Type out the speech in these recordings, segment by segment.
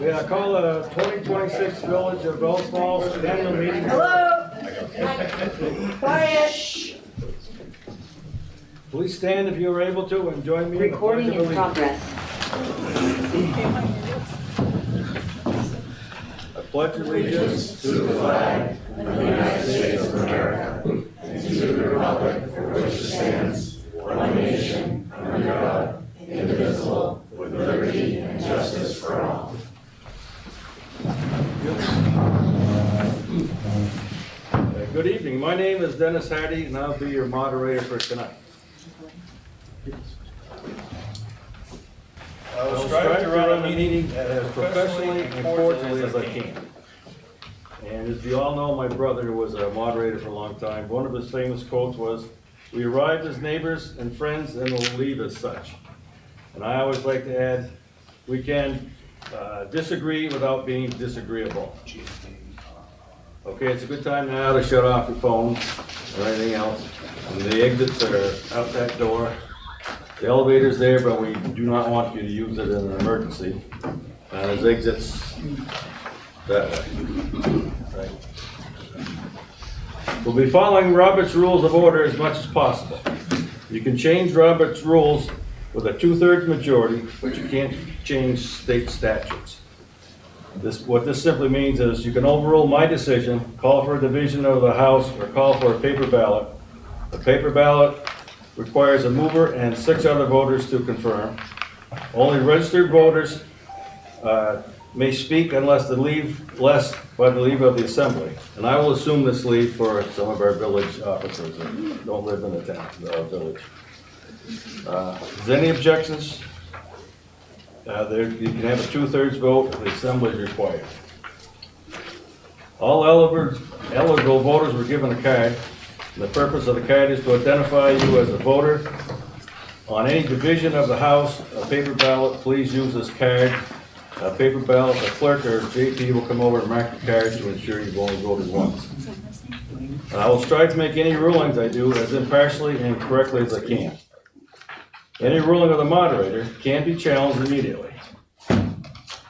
Yeah, I call the 2026 Village of Bellows Falls annual meeting. Hello? Quiet. Please stand if you are able to and join me. Recording in the in Pledge of Allegiance. progress. I pledge allegiance to the flag of the United States of America and to the republic for which it stands, one nation, under God, indivisible, with liberty and justice for all. Good evening. My name is Dennis Hattie, and I'll be your moderator for tonight. I will strive to run a meeting as professionally and cordially as I can. And as you all know, my brother was a moderator for a long time. One of his famous quotes was, "We arrive as neighbors and friends and will leave as such." And I always like to add, we can disagree without being disagreeable. Okay, it's a good time now to shut off your phones or anything else. And the exits are out that door. The elevator's there, but we do not want you to use it in an emergency. There's exits that way. Right. We'll be following Robert's Rules of Order as much as possible. You can change Robert's rules with a 2/3 majority, but you can't change state statutes. What this simply means is you can overrule my decision, call for a division of the House, or call for a paper ballot. A paper ballot requires a mover and 6 other voters to confirm. Only registered voters may speak unless by the leave of the assembly. And I will assume this leave for some of our village officers that don't live in the town, the village. Is there any objections? You can have a 2/3 vote if the assembly is required. All eligible voters were given a card. And the purpose of the card is to identify you as a voter. On any division of the House, a paper ballot, please use this card. A paper ballot, the clerk or JP will come over and mark the card to ensure you've only voted once. I will strive to make any rulings I do as impartially and correctly as I can. Any ruling of the moderator can be challenged immediately.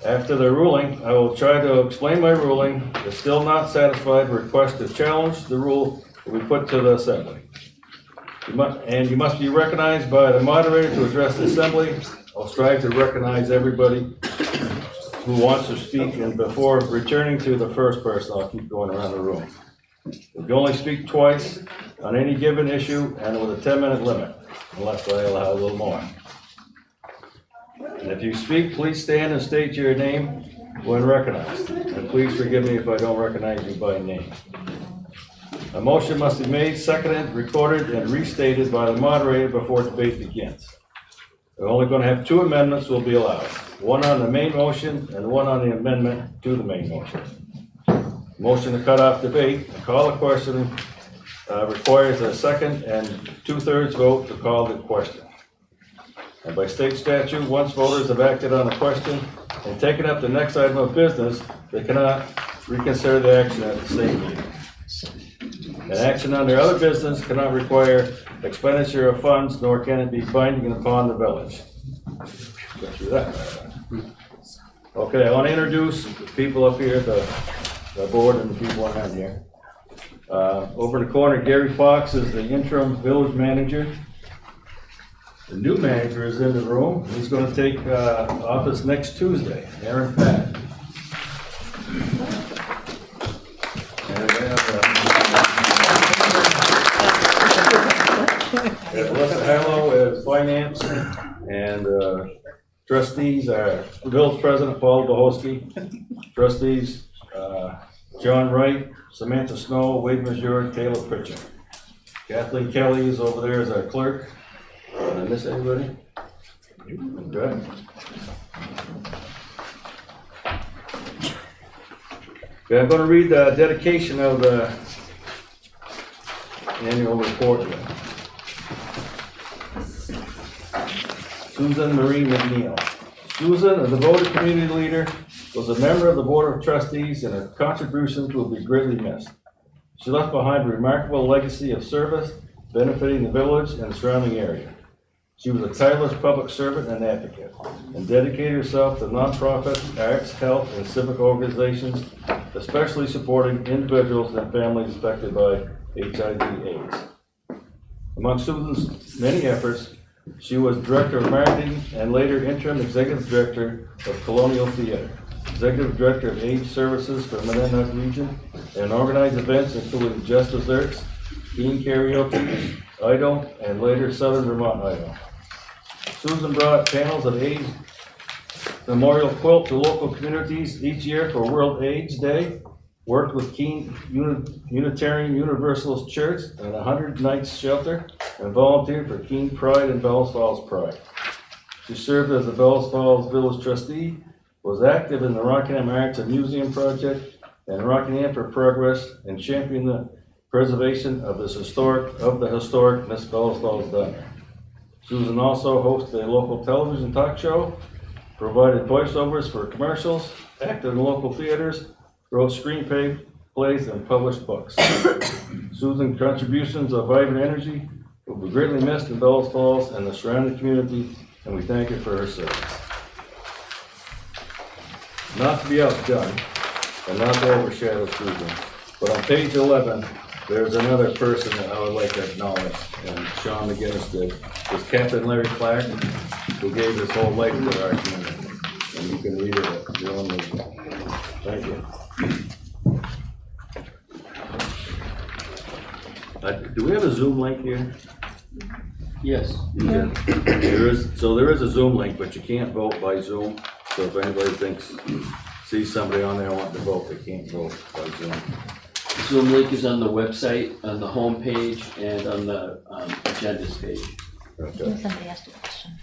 After the ruling, I will try to explain my ruling. If still not satisfied, request to challenge the rule will be put to the assembly. You must be recognized by the moderator to address the assembly. I'll strive to recognize everybody who wants to speak, and before returning to the first person, I'll keep going around the room. You can only speak twice on any given issue and with a 10-minute limit, unless I allow a little more. And if you speak, please stand and state your name when recognized. And please forgive me if I don't recognize you by name. A motion must be made, seconded, recorded, and restated by the moderator before debate begins. We're only going to have 2 amendments will be allowed. One on the main motion and one on the amendment to the main motion. Motion to cut off debate and call a question requires a second and 2/3 vote to call the question. And by state statute, once voters have acted on a question and taken up the next item of business, they cannot reconsider the action at the same meeting. An action under other business cannot require expenditure of funds, nor can it be binding upon the village. Go through that. Okay, I want to introduce the people up here, the board and the people around here. Over in the corner, Gary Fox is the interim village manager. The new manager is in the room. He's going to take office next Tuesday, Aaron Pat. And we have Leslie Harlow as finance, and trustees are village president Paul Bohosky, trustees John Wright, Samantha Snow, Wade Mazur, Taylor Pritchard. Kathleen Kelly is over there as our clerk. Did I miss anybody? Good. Okay, I'm going to read the dedication of the annual report. Susan Marie McNeil. Susan, a devoted community leader, was a member of the Board of Trustees, and her contributions will be greatly missed. She left behind a remarkable legacy of service benefiting the village and the surrounding area. She was a tireless public servant and advocate, and dedicated herself to nonprofit, arts, health, and civic organizations, especially supporting individuals and families affected by HIV/AIDS. Among Susan's many efforts, she was Director of Marketing and later Interim Executive Director of Colonial Theater, Executive Director of AIDS Services for Monadnock Region, and organized events including Just Desserts, Teen Karaoke, Idol, and later Southern Vermont Idol. Susan brought panels of AIDS memorial quilt to local communities each year for World AIDS Day, worked with Keene Unitarian Universalist Church and 100 Nights Shelter, and volunteered for Keene Pride and Bellows Falls Pride. She served as the Bellows Falls Village Trustee, was active in the Rockingham Arts and Museum Project, and Rockingham for Progress, and championed the preservation of the historic Miss Bellows Falls Diner. Susan also hosted a local television talk show, provided voiceovers for commercials, acted in local theaters, wrote screenplays, and published books. Susan's contributions of vibrant energy will be greatly missed in Bellows Falls and the surrounding community, and we thank her for her service. Not to be outdone, and not to overshadow Susan, but on page 11, there's another person that I would like to acknowledge, and Sean McGinnis did, was Captain Larry Clark, who gave his whole life to our community. And you can read it at your own leisure. Thank you. Do we have a Zoom link here? Yes. Yeah. There is a Zoom link, but you can't vote by Zoom. So if anybody sees somebody on there wanting to vote, they can't vote by Zoom. Zoom link is on the website, on the home page, and on the agendas page. Okay. Somebody asked a question.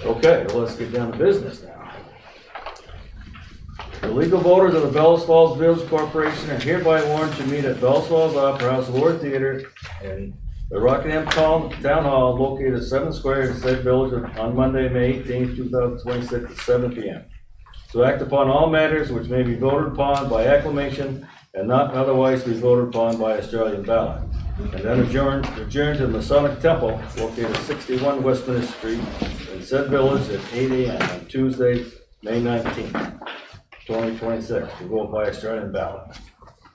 Okay, well, let's get down to business now. The legal voters of the Bellows Falls Village Corporation are hereby warned to meet at Bellows Falls Opera House, War Theater, and the Rockingham Town Hall located at 7th Square in said village on Monday, May 18, 2026 at 7 p.m. To act upon all matters which may be voted upon by acclamation and not otherwise be voted upon by Australian ballot. And then adjourn to the Masonic Temple located at 61 Westminster Street in said village at 8 a.m. on Tuesday, May 19, 2026 to vote by Australian ballot.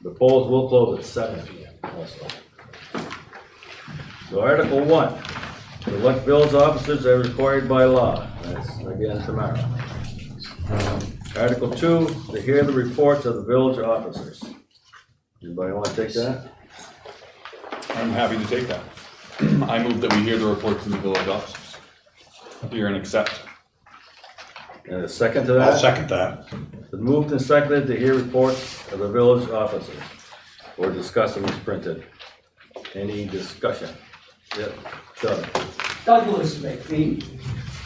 The polls will close at 7 p.m. also. So Article 1, to elect village officers as required by law. That's again tomorrow. Article 2, to hear the reports of the village officers. Anybody want to take that? I'm happy to take that. I move that we hear the reports of the village officers. Hear and accept. And a second to that? I'll second that. It's moved and seconded to hear reports of the village officers. Or discuss them as printed. Any discussion? Yep, Doug. Douglas McPhee,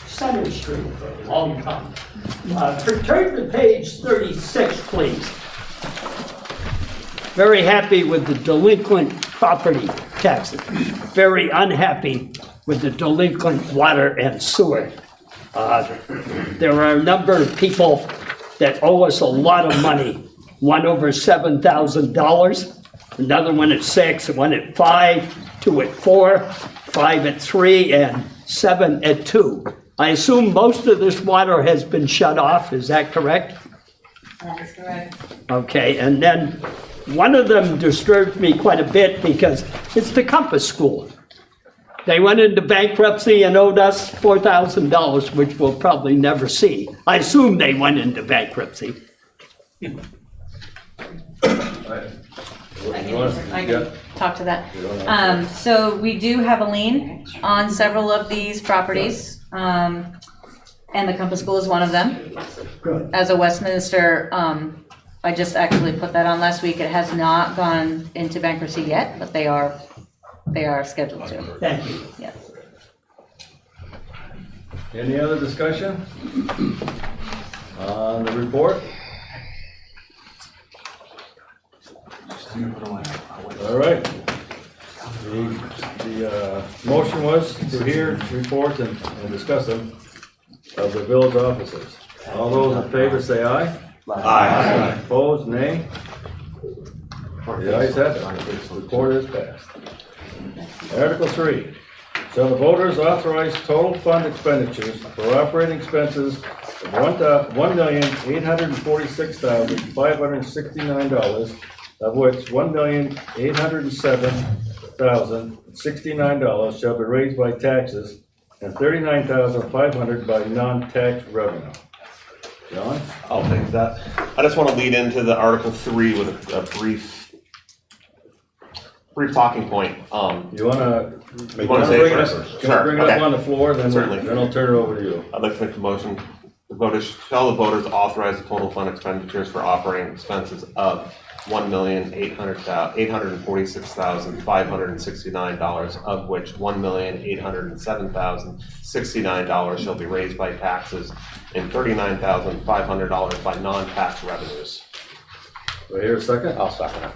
Center Street for a long time. Turn to page 36, please. Very happy with the delinquent property taxes. Very unhappy with the delinquent water and sewer. There are a number of people that owe us a lot of money. One over $7,000, another one at 6, one at 5, 2 at 4, 5 at 3, and 7 at 2. I assume most of this water has been shut off, is that correct? That is correct. Okay, and then one of them disturbed me quite a bit because it's the Compass School. They went into bankruptcy and owed us $4,000, which we'll probably never see. I assume they went into bankruptcy. I can talk to that. So we do have a lien on several of these properties, and the Compass School is one of them. Good. As a Westminster, I just actually put that on last week. It has not gone into bankruptcy yet, but they are scheduled to. Thank you. Yes. Any other discussion on the report? All right. The motion was to hear reports and discuss them of the village officers. All those in favor say aye. Aye. Opposed, nay. The ayes have it. The report is passed. Article 3, Shall the voters authorize total fund expenditures for operating expenses of $1,846,569, of which $1,807,069 shall be raised by taxes and $39,500 by non-tax revenue. John? I'll take that. I just want to lead into the Article 3 with a brief talking point. You wanna say it first? Can I bring it Sure, up on the floor, then Certainly. then I'll turn it over to you. I'd like to make the motion. Shall the voters authorize the total fund expenditures for operating expenses of $1,846,569, of which $1,807,069 shall be raised by taxes and $39,500 by non-tax revenues. Do I hear a second? I'll second it.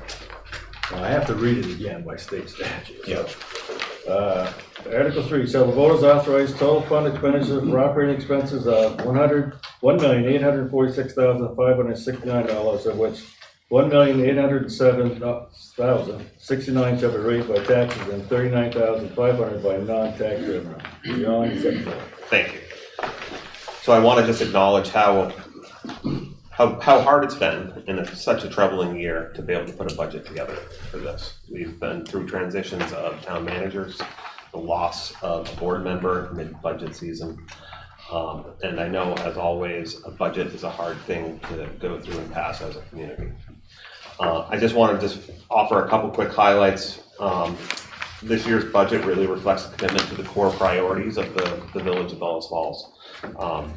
Well, I have to read it again by state statute. Yep. Article 3, shall the voters authorize total fund expenditures for operating expenses of $1,846,569, of which $1,807,069 shall be raised by taxes and $39,500 by non-tax revenue. John, second. Thank you. So I want to just acknowledge how hard it's been in such a troubling year to be able to put a budget together for this. We've been through transitions of town managers, the loss of a board member mid-budget season. And I know, as always, a budget is a hard thing to go through and pass as a community. I just want to offer a couple quick highlights. This year's budget really reflects the commitment to the core priorities of the village of Bellows Falls.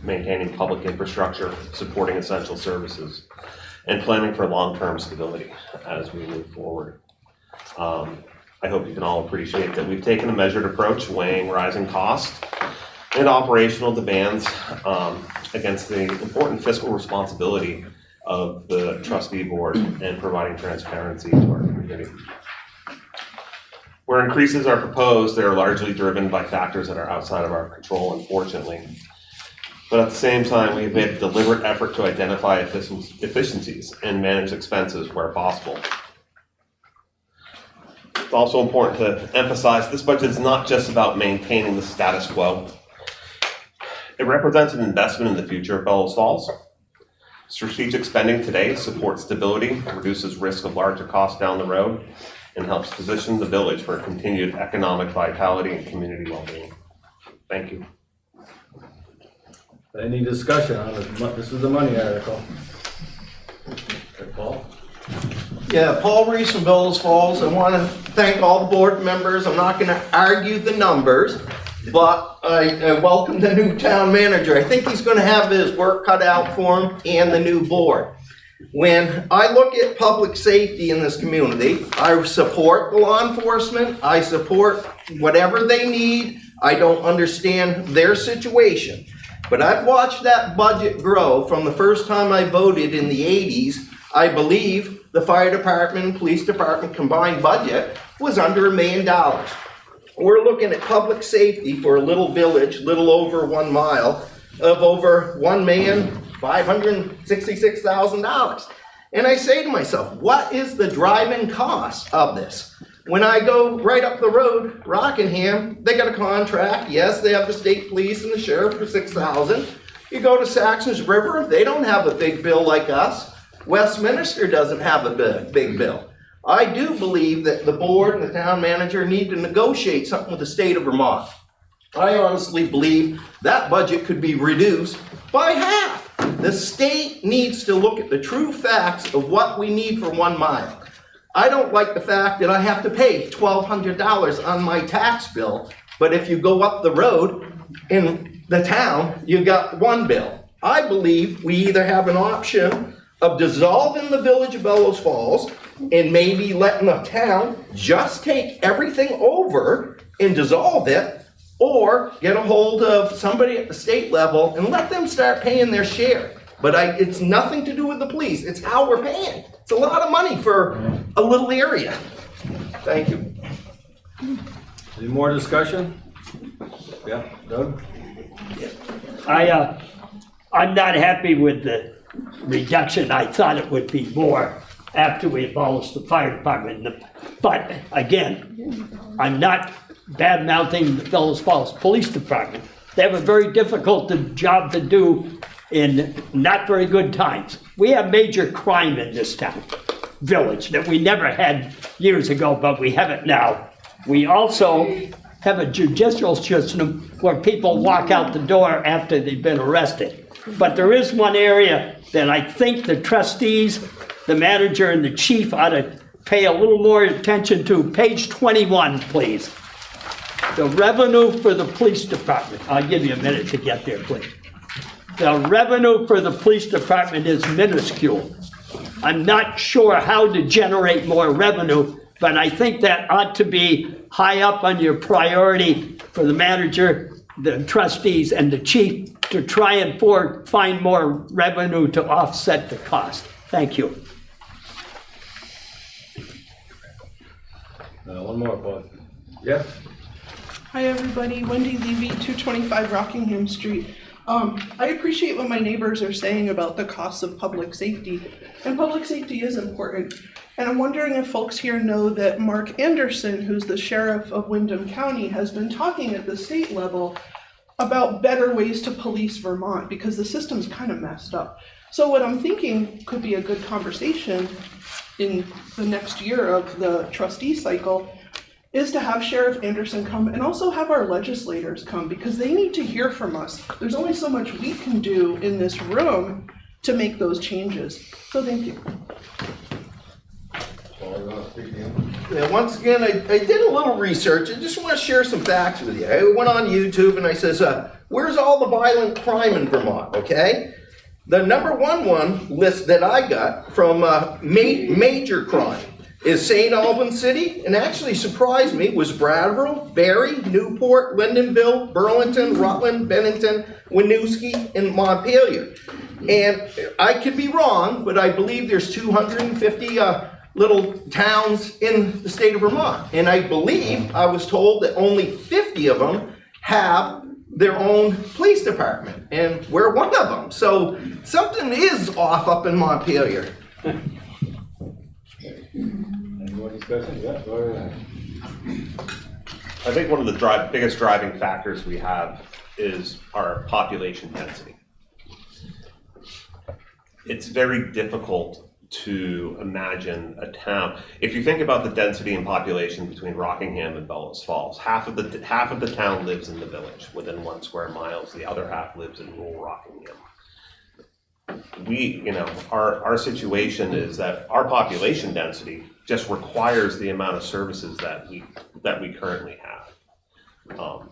Maintaining public infrastructure, supporting essential services, and planning for long-term stability as we move forward. I hope you can all appreciate that we've taken a measured approach, weighing rising costs and operational demands against the important fiscal responsibility of the trustee board and providing transparency to our community. Where increases are proposed, they are largely driven by factors that are outside of our control, unfortunately. But at the same time, we've made a deliberate effort to identify efficiencies and manage expenses where possible. It's also important to emphasize this budget is not just about maintaining the status quo. It represents an investment in the future of Bellows Falls. Strategic spending today supports stability, reduces risk of larger costs down the road, and helps position the village for continued economic vitality and community well-being. Thank you. Any discussion on this? This is the money article. Okay, Paul? Yeah, Paul Reese from Bellows Falls. I want to thank all the board members. I'm not going to argue the numbers, but I welcome the new town manager. I think he's going to have his work cut out for him and the new board. When I look at public safety in this community, I support the law enforcement. I support whatever they need. I don't understand their situation. But I've watched that budget grow from the first time I voted in the 80s. I believe the fire department and police department combined budget was under $1 million. We're looking at public safety for a little village, little over 1 mile, of over $1,566,000. And I say to myself, what is the driving cost of this? When I go right up the road, Rockingham, they got a contract. Yes, they have the state police and the sheriff for $6,000. You go to Saxon's River, they don't have a big bill like us. Westminster doesn't have a big bill. I do believe that the board and the town manager need to negotiate something with the state of Vermont. I honestly believe that budget could be reduced by half. The state needs to look at the true facts of what we need for 1 mile. I don't like the fact that I have to pay $1,200 on my tax bill, but if you go up the road in the town, you got one bill. I believe we either have an option of dissolving the village of Bellows Falls and maybe letting the town just take everything over and dissolve it, or get a hold of somebody at the state level and let them start paying their share. But it's nothing to do with the police. It's how we're paying. It's a lot of money for a little area. Thank you. Any more discussion? Yeah, Doug? I'm not happy with the reduction. I thought it would be more after we abolished the fire department. But again, I'm not bad-mouthing the Bellows Falls Police Department. They have a very difficult job to do in not very good times. We have major crime in this town, village, that we never had years ago, but we have it now. We also have a judicial system where people walk out the door after they've been arrested. But there is one area that I think the trustees, the manager, and the chief ought to pay a little more attention to. Page 21, please. The revenue for the police department. I'll give you a minute to get there, please. The revenue for the police department is minuscule. I'm not sure how to generate more revenue, but I think that ought to be high up on your priority for the manager, the trustees, and the chief to try and find more revenue to offset the cost. Thank you. One more, Paul. Yeah? Hi, everybody. Wendy Levy, 225 Rockingham Street. I appreciate what my neighbors are saying about the costs of public safety, and public safety is important. And I'm wondering if folks here know that Mark Anderson, who's the sheriff of Windham County, has been talking at the state level about better ways to police Vermont because the system's kind of messed up. So what I'm thinking could be a good conversation in the next year of the trustee cycle is to have Sheriff Anderson come and also have our legislators come because they need to hear from us. There's only so much we can do in this room to make those changes. So thank you. Yeah, once again, I did a little research. I just want to share some facts with you. I went on YouTube and I says, where's all the violent crime in Vermont, okay? The #1 list that I got from major crime is St. Albans City, and actually surprised me was Brattleboro, Barrie, Newport, Lyndonville, Burlington, Rutland, Bennington, Winooski, and Montpelier. And I could be wrong, but I believe there's 250 little towns in the state of Vermont. And I believe I was told that only 50 of them have their own police department, and we're one of them. So something is off up in Montpelier. Any more discussion? Yeah, go ahead. I think one of the biggest driving factors we have is our population density. It's very difficult to imagine a town. If you think about the density and population between Rockingham and Bellows Falls, half of the town lives in the village within 1 square mile. The other half lives in rural Rockingham. Our situation is that our population density just requires the amount of services that we currently have.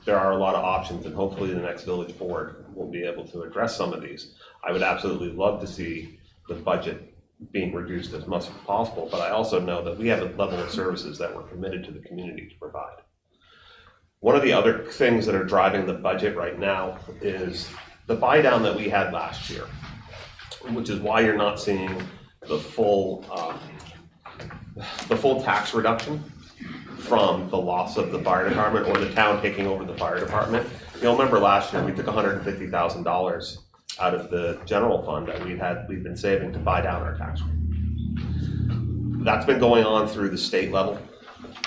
There are a lot of options, and hopefully the next village board will be able to address some of these. I would absolutely love to see the budget being reduced as much as possible, but I also know that we have a level of services that we're committed to the community to provide. One of the other things that are driving the budget right now is the buy down that we had last year, which is why you're not seeing the full tax reduction from the loss of the fire department or the town taking over the fire department. You'll remember last year we took $150,000 out of the general fund that we've been saving to buy down our tax rate. That's been going on through the state level,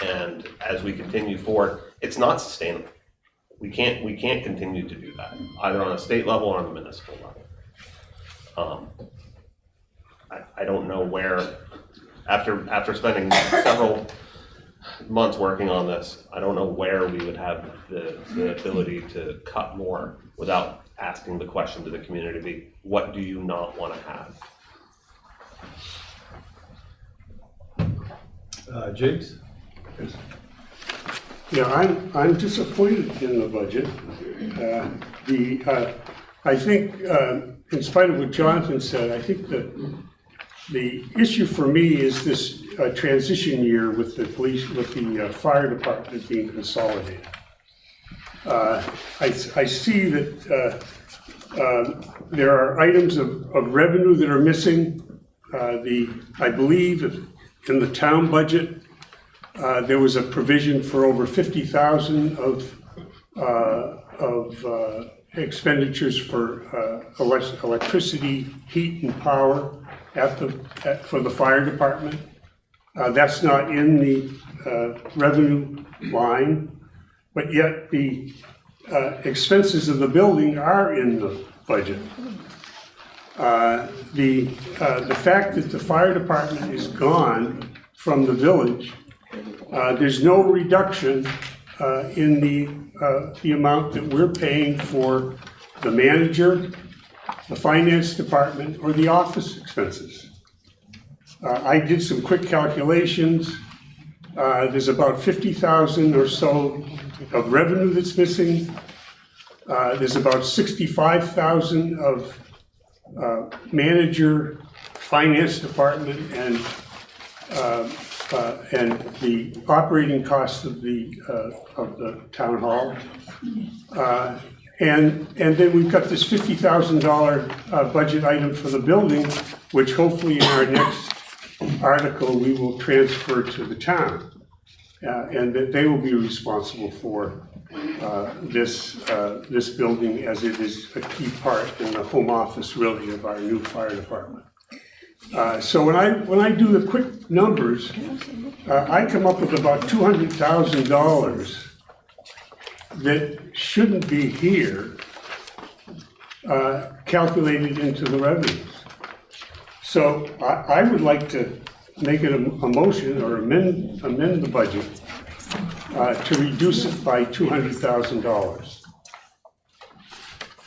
and as we continue forward, it's not sustainable. We can't continue to do that, either on a state level or on a municipal level. I don't know where, after spending several months working on this, I don't know where we would have the ability to cut more without asking the question to the community, what do you not want to have? Jigs? Yeah, I'm disappointed in the budget. I think, in spite of what Jonathan said, I think that the issue for me is this transition year with the police, with the fire department being consolidated. I see that there are items of revenue that are missing. I believe in the town budget, there was a provision for over 50,000 of expenditures for electricity, heat, and power for the fire department. That's not in the revenue line. but yet the expenses of the building are in the budget. The fact that the fire department is gone from the village, there's no reduction in the amount that we're paying for the manager, the finance department, or the office expenses. I did some quick calculations. There's about 50,000 or so of revenue that's missing. There's about 65,000 of manager, finance department, and the operating costs of the town hall. And then we've got this $50,000 budget item for the building, which hopefully in our next article, we will transfer to the town. And that they will be responsible for this building, as it is a key part in the home office, really, of our new fire department. So when I do the quick numbers, I come up with about $200,000 that shouldn't be here, calculated into the revenues. So I would like to make it a motion or amend the budget to reduce it by $200,000.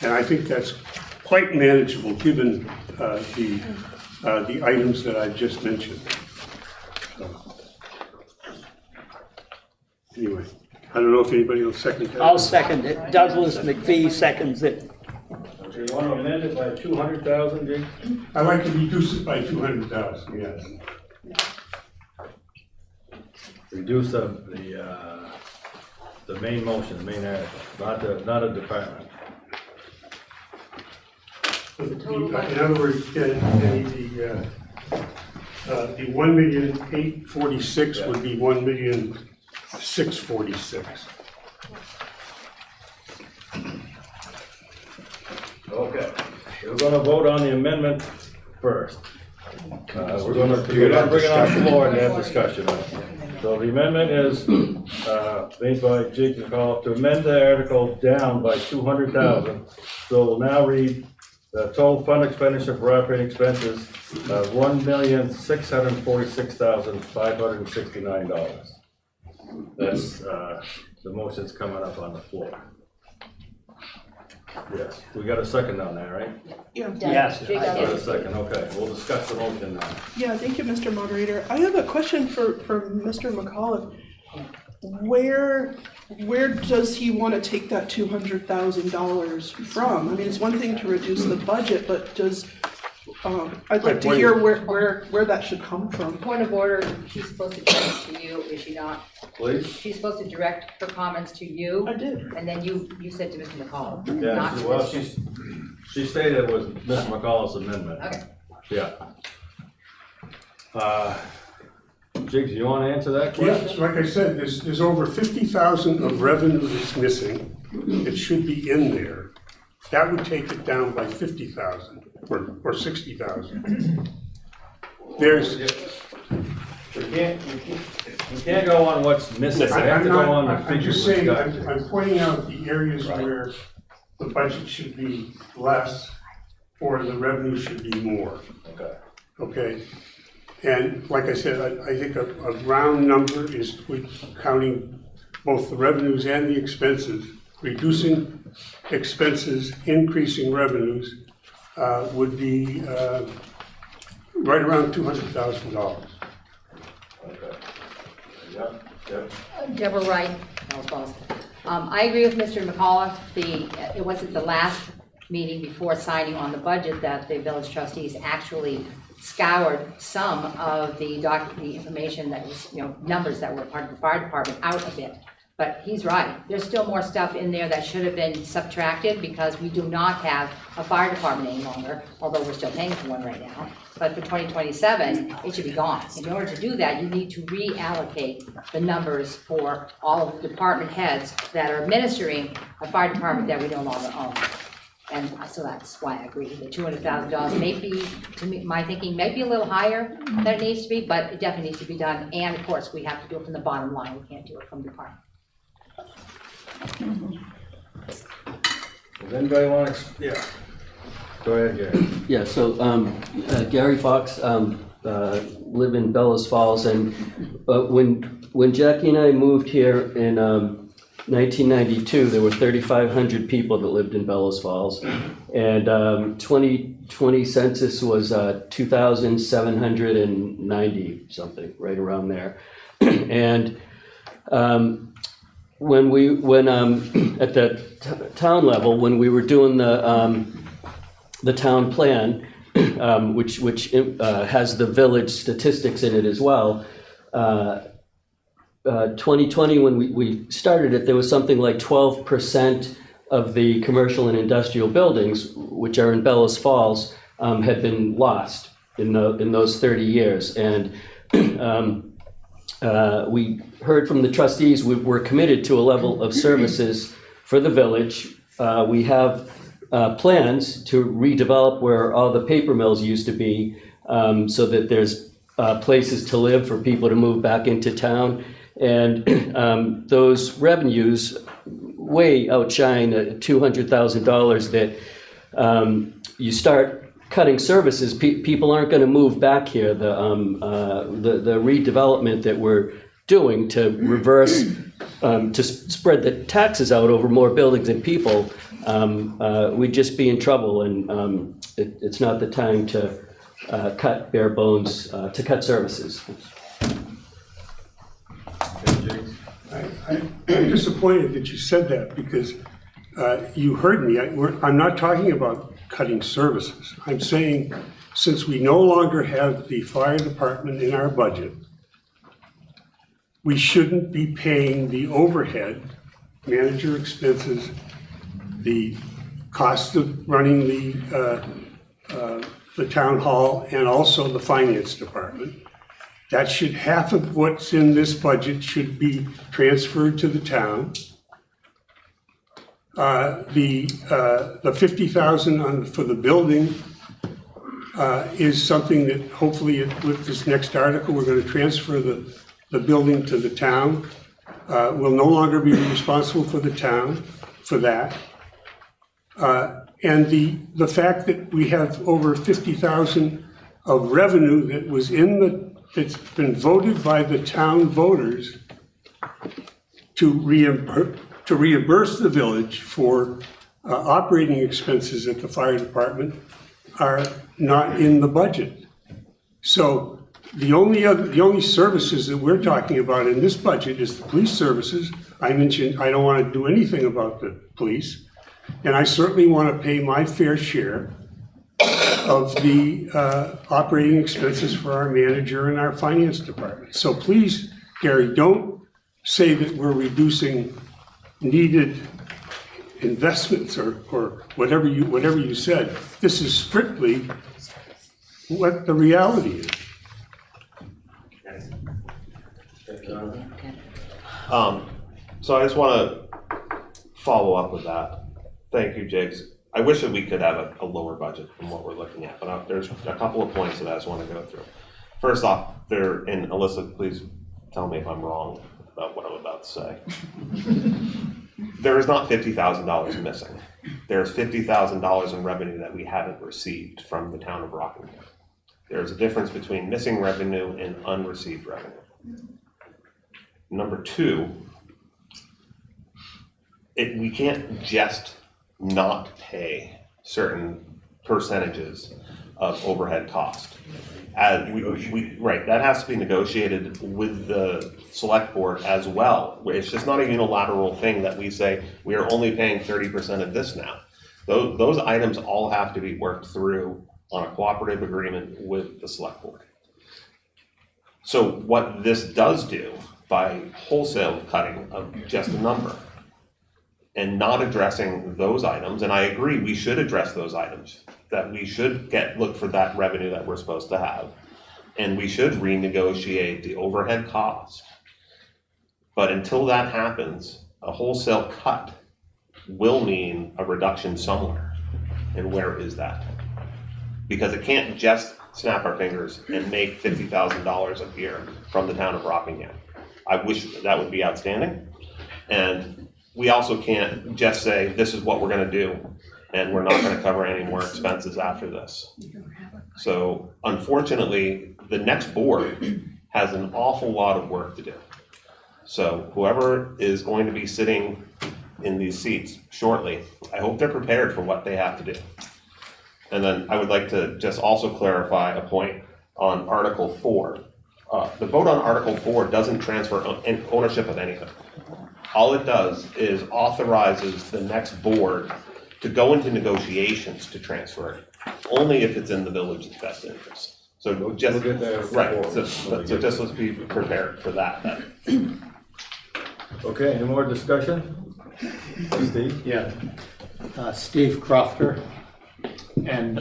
And I think that's quite manageable, given the items that I've just mentioned. So, anyway, I don't know if anybody will second that. I'll second it. Douglas McPhee seconds it. Okay, you want to amend it by 200,000, Jake? I'd like to reduce it by 200,000, yes. Reduce the main motion, the main article, not a department. In other words, the 1,846,000 would be 1,646,000. Okay, we're gonna vote on the amendment first. We're gonna bring it on the floor and have discussion on it. So the amendment is made by Jake McCall to amend the article down by 200,000. So we'll now read the total fund expenditure for operating expenses of $1,646,569. That's the motion's coming up on the floor. Yes, we got a second on that, right? Yeah. Yes. Got a second, okay, we'll discuss the motion now. Yeah, thank you, Mr. Moderator. I have a question for Mr. McCullough. Where does he want to take that $200,000 from? I mean, it's one thing to reduce the budget, but I'd like to hear where that should come from. Point of order, she's supposed to direct to you, is she not? Please? She's supposed to direct her comments to you, I did. and then you said to Mr. McCall. Yeah, not to well, Mr. she stated it was Mr. McCall's amendment. Okay. Yeah. Jiggs, you want to answer that question? Yes, like I said, there's over 50,000 of revenue that's missing. It should be in there. That would take it down by 50,000 or 60,000. There's. You can't go on what's missing. You have to go on the I'm figures. just saying, I'm pointing out the areas where the budget should be less or the revenue should be more. Okay. Okay? And like I said, I think a round number is counting both the revenues and the expenses. Reducing expenses, increasing revenues would be right around $200,000. Okay. Yep. Deborah Wright, Bellows Falls. I agree with Mr. McCullough. It wasn't the last meeting before signing on the budget that the village trustees actually scoured some of the information that was, numbers that were part of the fire department out of it. But he's right. There's still more stuff in there that should have been subtracted because we do not have a fire department any longer, although we're still paying for one right now. But for 2027, it should be gone. In order to do that, you need to reallocate the numbers for all of the department heads that are administering a fire department that we no longer own. And so that's why I agree. The $200,000 may be, to me, my thinking, may be a little higher than it needs to be, but it definitely needs to be done. And of course, we have to do it from the bottom line. We can't do it from the department. Does anybody want to? Yeah. Go ahead, Gary. Yeah, so Gary Fox, live in Bellows Falls, and when Jackie and I moved here in 1992, there were 3,500 people that lived in Bellows Falls, and 2020 census was 2,790 something, right around there, and when at the town level, when we were doing the town plan, which has the village statistics in it as well. 2020, when we started it, there was something like 12% of the commercial and industrial buildings, which are in Bellows Falls, had been lost in those 30 years. And we heard from the trustees, we're committed to a level of services for the village. We have plans to redevelop where all the paper mills used to be, so that there's places to live for people to move back into town. And those revenues way outshine the $200,000 that you start cutting services. People aren't going to move back here. The redevelopment that we're doing to reverse, to spread the taxes out over more buildings and people, we'd just be in trouble, and it's not the time to cut bare bones, to cut services. I'm disappointed that you said that, because you heard me. I'm not talking about cutting services. I'm saying, since we no longer have the fire department in our budget, we shouldn't be paying the overhead, manager expenses, the cost of running the town hall, and also the finance department. That should, half of what's in this budget should be transferred to the town. The $50,000 for the building is something that hopefully with this next article, we're going to transfer the building to the town. We'll no longer be responsible for the town for that. And the fact that we have over 50,000 of revenue that was that's been voted by the town voters to reimburse the village for operating expenses at the fire department are not in the budget. So the only services that we're talking about in this budget is the police services. I mentioned I don't want to do anything about the police, and I certainly want to pay my fair share of the operating expenses for our manager and our finance department. So please, Gary, don't say that we're reducing needed investments or whatever you said. This is strictly what the reality is. So I just want to follow up with that. Thank you, Jigs. I wish that we could have a lower budget than what we're looking at, but there's a couple of points that I just want to go through. First off, and Alyssa, please tell me if I'm wrong about what I'm about to say. There is not $50,000 missing. There's $50,000 in revenue that we haven't received from the town of Rockingham. There's a difference between missing revenue and unreceived revenue. Number two, we can't just not pay certain percentages of overhead cost. Right, that has to be negotiated with the select board as well. It's just not a unilateral thing that we say, we are only paying 30% of this now. Those items all have to be worked through on a cooperative agreement with the select board. So what this does do, by wholesale cutting of just a number, and not addressing those items, and I agree, we should address those items, that we should look for that revenue that we're supposed to have, and we should renegotiate the overhead cost. But until that happens, a wholesale cut will mean a reduction somewhere. And where is that? Because it can't just snap our fingers and make $50,000 a year from the town of Rockingham. I wish that would be outstanding. And we also can't just say, this is what we're gonna do, and we're not gonna cover any more expenses after this. So unfortunately, the next board has an awful lot of work to do. So whoever is going to be sitting in these seats shortly, I hope they're prepared for what they have to do. And then I would like to just also clarify a point on Article 4. The vote on Article 4 doesn't transfer ownership of anything. All it does is authorizes the next board to go into negotiations to transfer it, only if it's in the village's best interest. So just, We'll get there. right, so just let's be prepared for that then. Okay, any more discussion? Steve? Yeah, Steve Crofter. And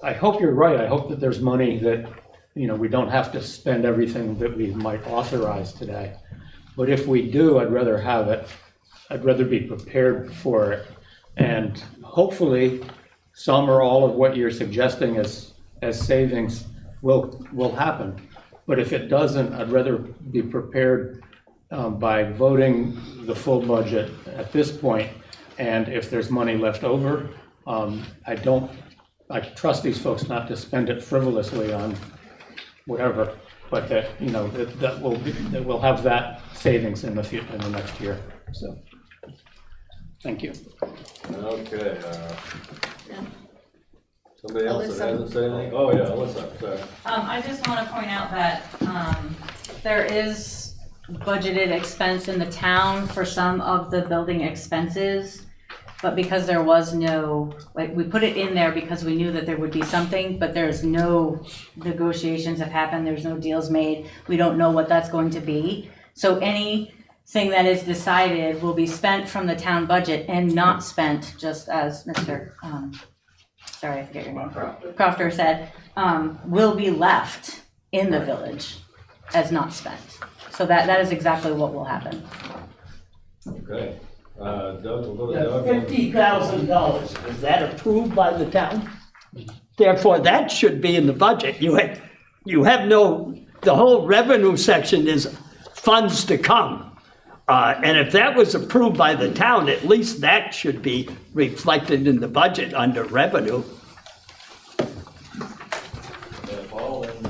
I hope you're right. I hope that there's money that, we don't have to spend everything that we might authorize today. But if we do, I'd rather have it. I'd rather be prepared for it. And hopefully, some or all of what you're suggesting as savings will happen. But if it doesn't, I'd rather be prepared by voting the full budget at this point. And if there's money left over, I trust these folks not to spend it frivolously on whatever, but that, that we'll have that savings in the next year. So, thank you. Okay, somebody else that hasn't said anything? Oh, yeah, Alyssa, sorry. I just want to point out that there is budgeted expense in the town for some of the building expenses, but because there was no, we put it in there because we knew that there would be something, but there's no negotiations have happened, there's no deals made, we don't know what that's going to be. So anything that is decided will be spent from the town budget and not spent, just as Mr. Sorry, I forget your name. Crofter said, will be left in the village as not spent. So that is exactly what will happen. Okay, Doug, we'll go to The Doug. $50,000, was that approved by the town? Therefore, that should be in the budget. You have the whole revenue section is funds to come. And if that was approved by the town, at least that should be reflected in the budget under revenue. Paul and,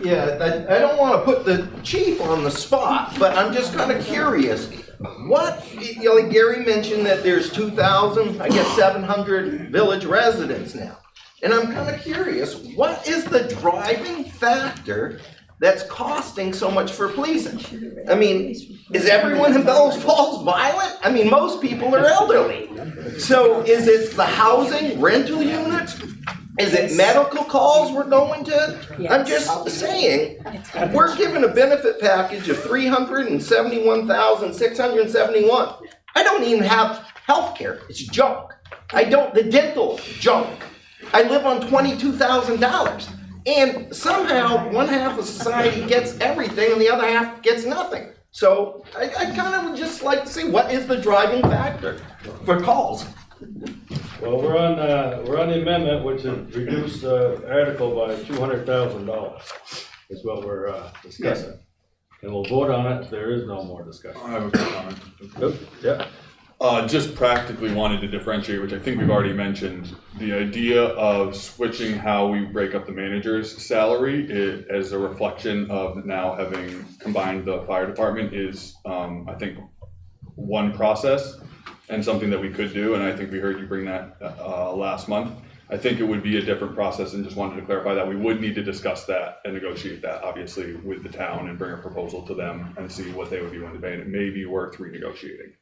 Yeah, I don't want to put the chief on the spot, but I'm just kind of curious. What, like Gary mentioned that there's 700 village residents now. And I'm kind of curious, what is the driving factor that's costing so much for policing? I mean, is everyone in Bellows Falls violent? I mean, most people are elderly. So is it the housing, rental units? Is it medical calls we're going to? I'm just saying, we're given a benefit package of $371,671. I don't even have health care. It's junk. The dental junk. I live on $22,000. And somehow, one half of society gets everything and the other half gets nothing. So I kind of would just like to see what is the driving factor for calls. well, we're on the amendment, which is reduce the article by $200,000, is what we're discussing. And we'll vote on it if there is no more discussion. I have a quick comment. Good, yeah. Just practically wanted to differentiate, which I think we've already mentioned, the idea of switching how we break up the manager's salary as a reflection of now having combined the fire department is, I think, one process and something that we could do, and I think we heard you bring that last month. I think it would be a different process, and just wanted to clarify that we would need to discuss that and negotiate that, obviously, with the town and bring a proposal to them and see what they would be willing to pay, and it may be worth renegotiating.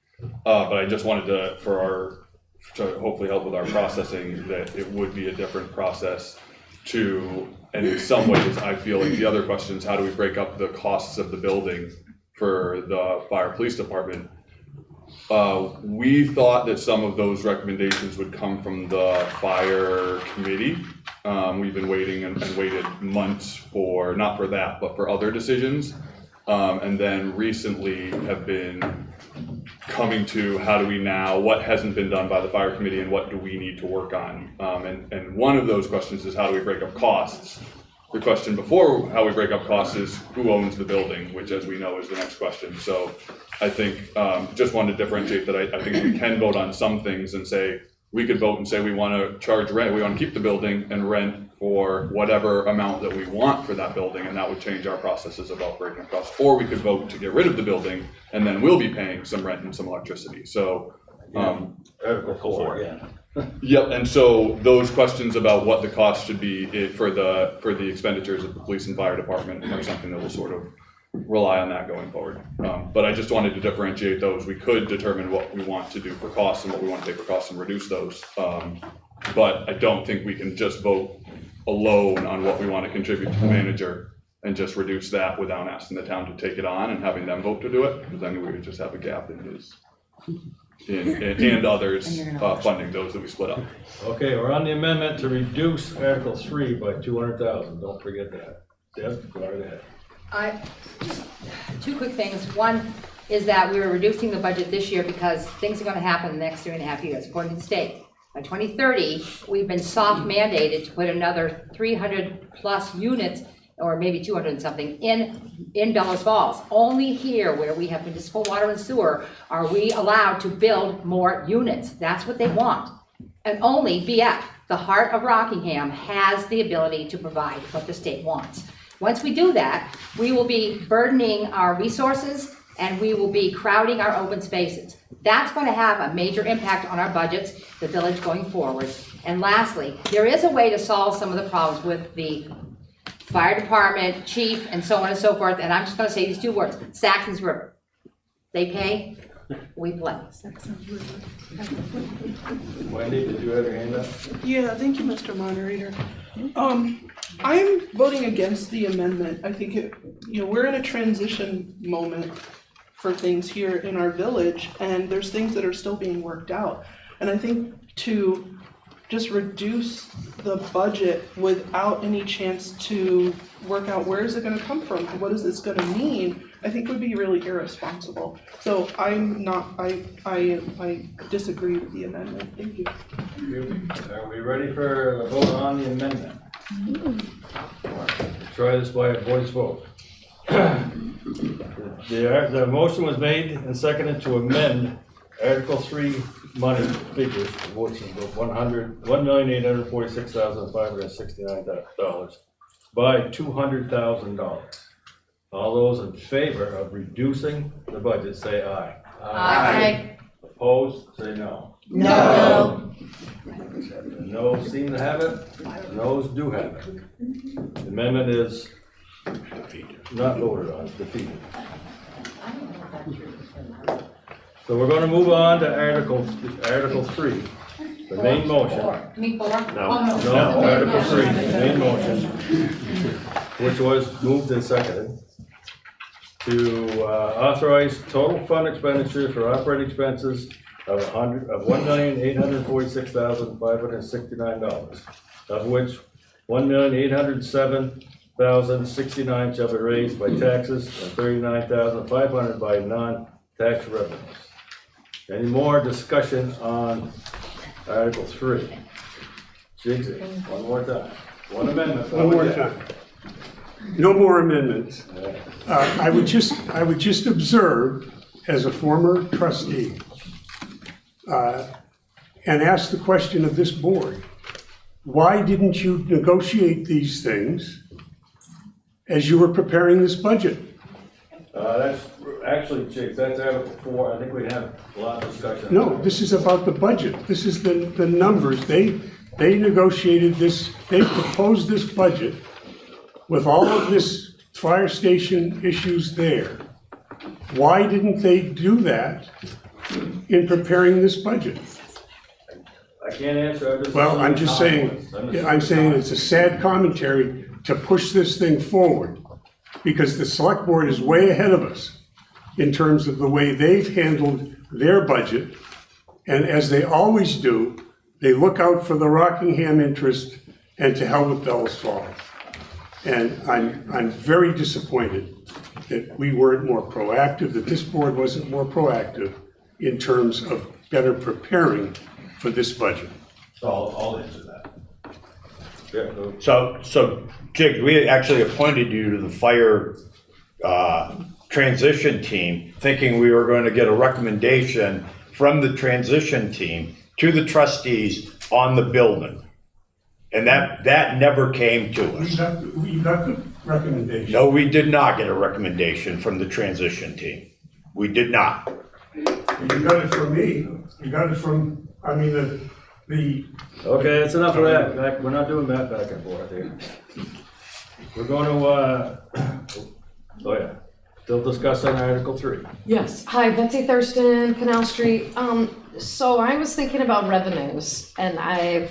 But I just wanted to hopefully help with our processing, that it would be a different process and in some ways, I feel like the other question is how do we break up the costs of the building for the fire police department? We thought that some of those recommendations would come from the fire committee. We've been waiting and waited months not for that, but for other decisions. And then recently have been coming to what hasn't been done by the fire committee and what do we need to work on. And one of those questions is how do we break up costs the question before how we break up costs is who owns the building, which as we know is the next question. So I think, just wanted to differentiate that I think we can vote on some things and say, we could vote and say we want to charge rent, we want to keep the building and rent for whatever amount that we want for that building, and that would change our processes about breaking up costs. Or we could vote to get rid of the building, and then we'll be paying some rent and some electricity. So, Article 4, yeah. yep, and so those questions about what the cost should be for the expenditures of the police and fire department are something that will sort of rely on that going forward. But I just wanted to differentiate those. We could determine what we want to do for costs and what we want to pay for costs and reduce those. But I don't think we can just vote alone on what we want to contribute to the manager and just reduce that without asking the town to take it on and having them vote to do it, because then we would just have a gap in his, and others funding those that we split up. Okay, we're on the amendment to reduce Article 3 by 200,000. Don't forget that. Deb, go right ahead. Just two quick things. One is that we were reducing the budget this year because things are gonna happen in the next 3.5 years, according to the state. By 2030, we've been soft mandated to put another 300 plus units, or maybe 200 and something, in Bellows Falls. Only here, where we have municipal water and sewer, are we allowed to build more units. That's what they want. And only BF, the heart of Rockingham, has the ability to provide what the state wants. Once we do that, we will be burdening our resources and we will be crowding our open spaces. That's going to have a major impact on our budgets, the village going forward. And lastly, there is a way to solve some of the problems with the fire department, chief, and so on and so forth. And I'm just going to say these two words, Saxon's River. They pay, we play. Wendy, did you have your hand up? Yeah, thank you, Mr. Moderator. I'm voting against the amendment. I think we're in a transition moment for things here in our village, and there's things that are still being worked out. And I think to just reduce the budget without any chance to work out where is it gonna come from, what is this gonna mean, I think would be really irresponsible. So I disagree with the amendment. Thank you. Are we ready for a vote on the amendment? Try this by a voice vote. The motion was made and seconded to amend Article 3 money figures, which is $1,846,569 by $200,000. All those in favor of reducing the budget, say aye. Aye. Opposed, say no. No. The noes seem to have it, the noes do have it. The amendment is not voted on, it's defeated. So we're gonna move on to Article 3, the main motion. Me four? No, Oh, no, Article 3, the main motion, which was moved and seconded, to authorize total fund expenditure for operating expenses of $1,846,569, of which $1,807,069 shall be raised by taxes and $39,500 by non-tax revenues. Any more discussion on Article 3? Jigsy, one more time. One amendment. One more time. No more amendments. I would just observe, as a former trustee, and ask the question of this board, why didn't you negotiate these things as you were preparing this budget? That's actually, Jigs, that's Article 4. I think we have a lot of discussion. No, this is about the budget. This is the numbers. They negotiated this, they proposed this budget with all of this fire station issues there. Why didn't they do that in preparing this budget? I can't answer. I'm just saying it's a sad commentary to push this thing forward, because the select board is way ahead of us in terms of the way they've handled their budget. And as they always do, they look out for the Rockingham interest and to hell with Bellows Falls. And I'm very disappointed that we weren't more proactive, that this board wasn't more proactive in terms of better preparing for this budget. So I'll answer that. Yeah, go. So Jig, we actually appointed you to the fire transition team, thinking we were going to get a recommendation from the transition team to the trustees on the building. And that never came to We us. got the recommendation. No, we did not get a recommendation from the transition team. We did not. You got it from me. You got it from, I mean, the Okay, that's enough of that. We're not doing that back and forth here. We're going to, oh yeah, still discussing Article 3. Yes, hi, Betsy Thurston, Canal Street. So I was thinking about revenues, and I've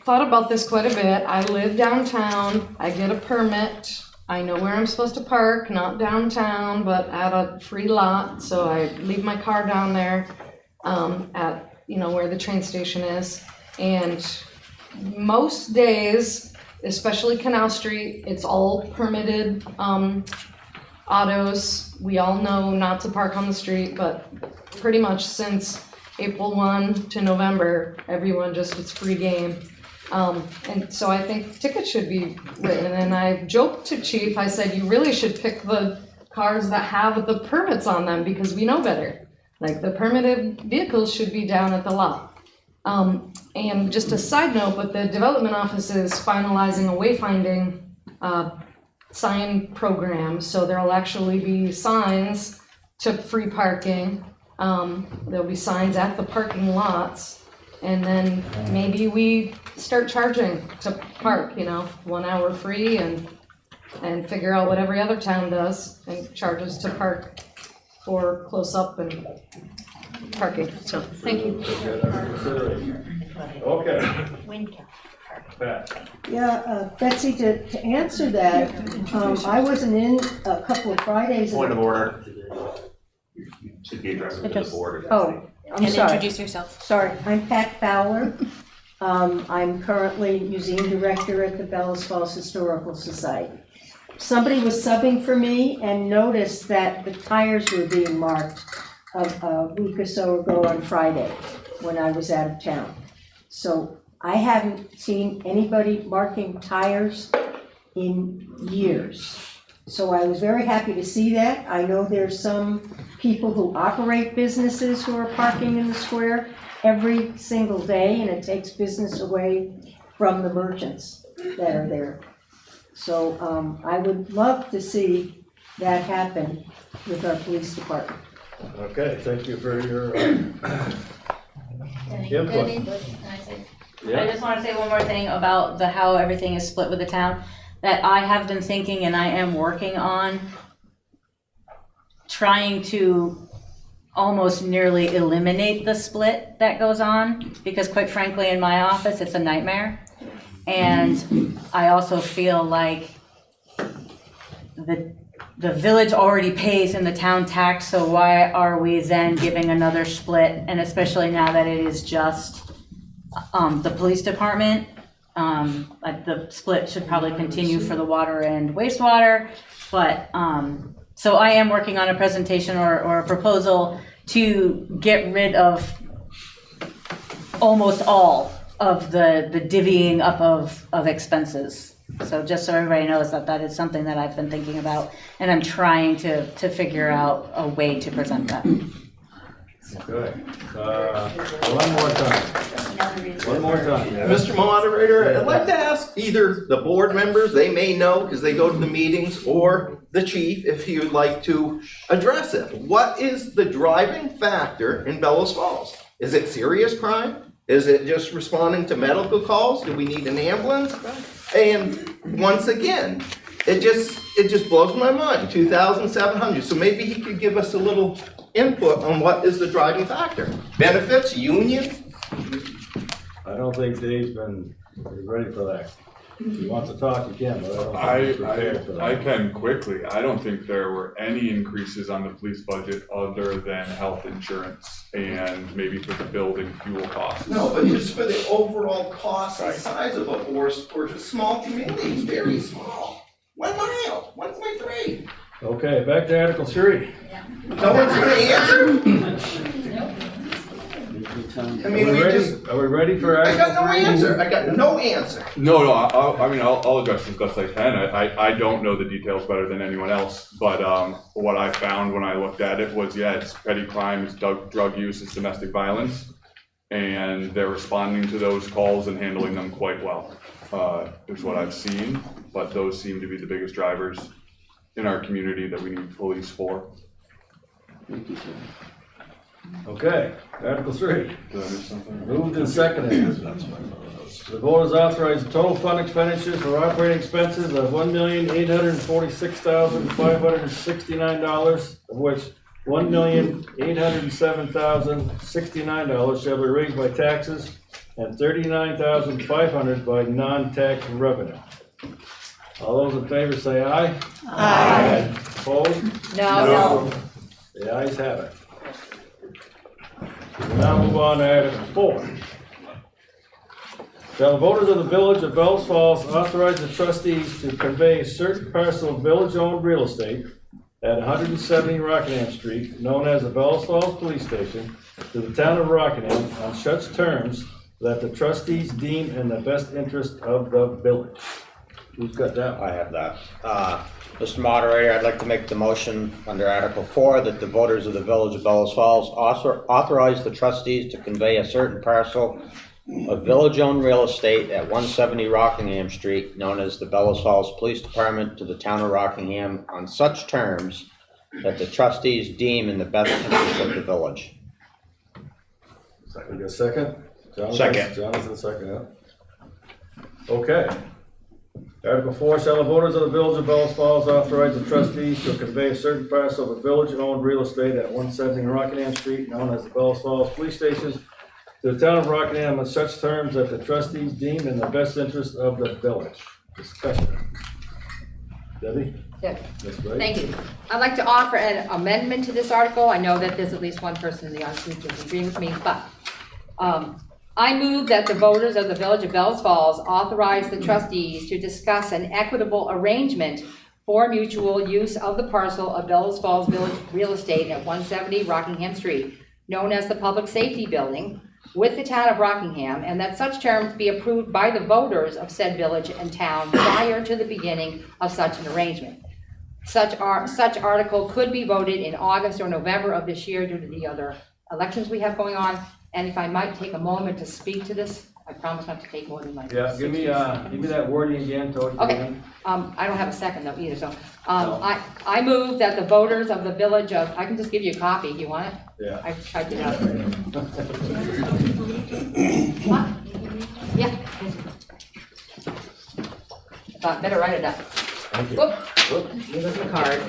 thought about this quite a bit. I live downtown, I get a permit, I know where I'm supposed to park, not downtown, but at a free lot, so I leave my car down there, at, where the train station is. And most days, especially Canal Street, it's all permitted, autos. We all know not to park on the street, but pretty much since April 1 to November, everyone just, it's free game. And so I think tickets should be written, and I joked to Chief, I said, you really should pick the cars that have the permits on them, because we know better. Like, the permitted vehicles should be down at the lot. And just a side note, but the development office is finalizing a wayfinding, sign program, so there'll actually be signs to free parking. There'll be signs at the parking lots, and then maybe we start charging to park, 1 hour free, and figure out what every other town does and charges to park for close up and parking. So thank you. Okay. Pat. Yeah, Betsy, to answer that, I wasn't in a couple of Fridays. Point of order. Should be addressing to the board. Oh, I'm And sorry. introduce yourself. Sorry, I'm Pat Fowler. I'm currently museum director at the Bellows Falls Historical Society. Somebody was subbing for me and noticed that the tires were being marked a week or so ago on Friday when I was out of town. So I haven't seen anybody marking tires in years. So I was very happy to see that. I know there's some people who operate businesses who are parking in the square every single day, and it takes business away from the merchants that are there. So I would love to see that happen with our police department. Okay, thank you for your input. I just want to say one more thing about how everything is split with the town, that I have been thinking and I am working on trying to almost nearly eliminate the split that goes on, because quite frankly, in my office, it's a nightmare. And I also feel like the village already pays in the town tax, so why are we then giving another split? And especially now that it is just the police department, the split should probably continue for the water and wastewater. But so I am working on a presentation or a proposal to get rid of almost all of the divvying up of expenses. So just so everybody knows that is something that I've been thinking about, and I'm trying to figure out a way to present that. Okay. One more time. Mr. Moderator, I'd like to ask either the board members, they may know because they go to the meetings, or the chief, if he would like to address it. What is the driving factor in Bellows Falls? Is it serious crime? Is it just responding to medical calls? Do we need an ambulance? And once again, it just blows my mind, 2,700. So maybe he could give us a little input on what is the driving factor. Benefits, union? I don't think Dave's been ready for that. If you want to talk, you can, but I don't think he's prepared for that. I can quickly. I don't think there were any increases on the police budget other than health insurance and maybe for the building fuel costs. No, but just for the overall cost and size of a force for a small community, it's very small. 1 mile, 1.3. Okay, back to Article 3. No one's gonna answer? I mean, we just, Are we ready for I got Article no 3? answer, I got no answer. No, I'll address this best I can. I don't know the details better than anyone else, but, what I found when I looked at it was, yeah, it's petty crime, it's drug use, it's domestic violence. And they're responding to those calls and handling them quite well, is what I've seen. But those seem to be the biggest drivers in our community that we need police for. Okay, Article 3. Did I miss something? Moved and seconded. The voters authorize the total fund expenditures for operating expenses of $1,846,569, of which $1,807,069 shall be raised by taxes and $39,500 by non-tax revenue. All those in favor say aye. Aye. Opposed? No. The ayes have it. We'll now move on to Article 4. Shall the voters of the village of Bellows Falls authorize the trustees to convey a certain parcel of village-owned real estate at 170 Rockingham Street, known as the Bellows Falls Police Station, to the town of Rockingham on such terms that the trustees deem in the best interest of the village? Who's got that? I have that. Mr. Moderator, I'd like to make the motion under Article 4 that the voters of the Village of Bellows Falls authorize the trustees to convey a certain parcel of village-owned real estate at 170 Rockingham Street, known as the Bellows Falls Police Department, to the town of Rockingham on such terms that the trustees deem in the best interest of the village. We got a second? Second. Jonathan, second, yeah. Okay. Article 4, shall the voters of the village of Bellows Falls authorize the trustees to convey a certain parcel of village-owned real estate at 170 Rockingham Street, known as the Bellows Falls Police Station, to the town of Rockingham on such terms that the trustees deem in the best interest of the village? Discussion. Debbie? Yes. That's right. Thank you. I'd like to offer an amendment to this article. I know that there's at least one person in the audience who disagrees with me, but I move that the voters of the Village of Bellows Falls authorize the trustees to discuss an equitable arrangement for mutual use of the parcel of Bellows Falls Village real estate at 170 Rockingham Street, known as the Public Safety Building, with the town of Rockingham, and that such terms be approved by the voters of said village and town prior to the beginning of such an arrangement. Such article could be voted in August or November of this year due to the other elections we have going on. And if I might take a moment to speak to this, I promise not to take more than like. Yeah, give me that wording again, Tony. Okay, I don't have a second though either, so, I move that the voters of the village of, I can just give you a copy, do you want it? Yeah. I typed it out. What? Yeah. Thought better write it up. Thank you. Whoop, here's the card.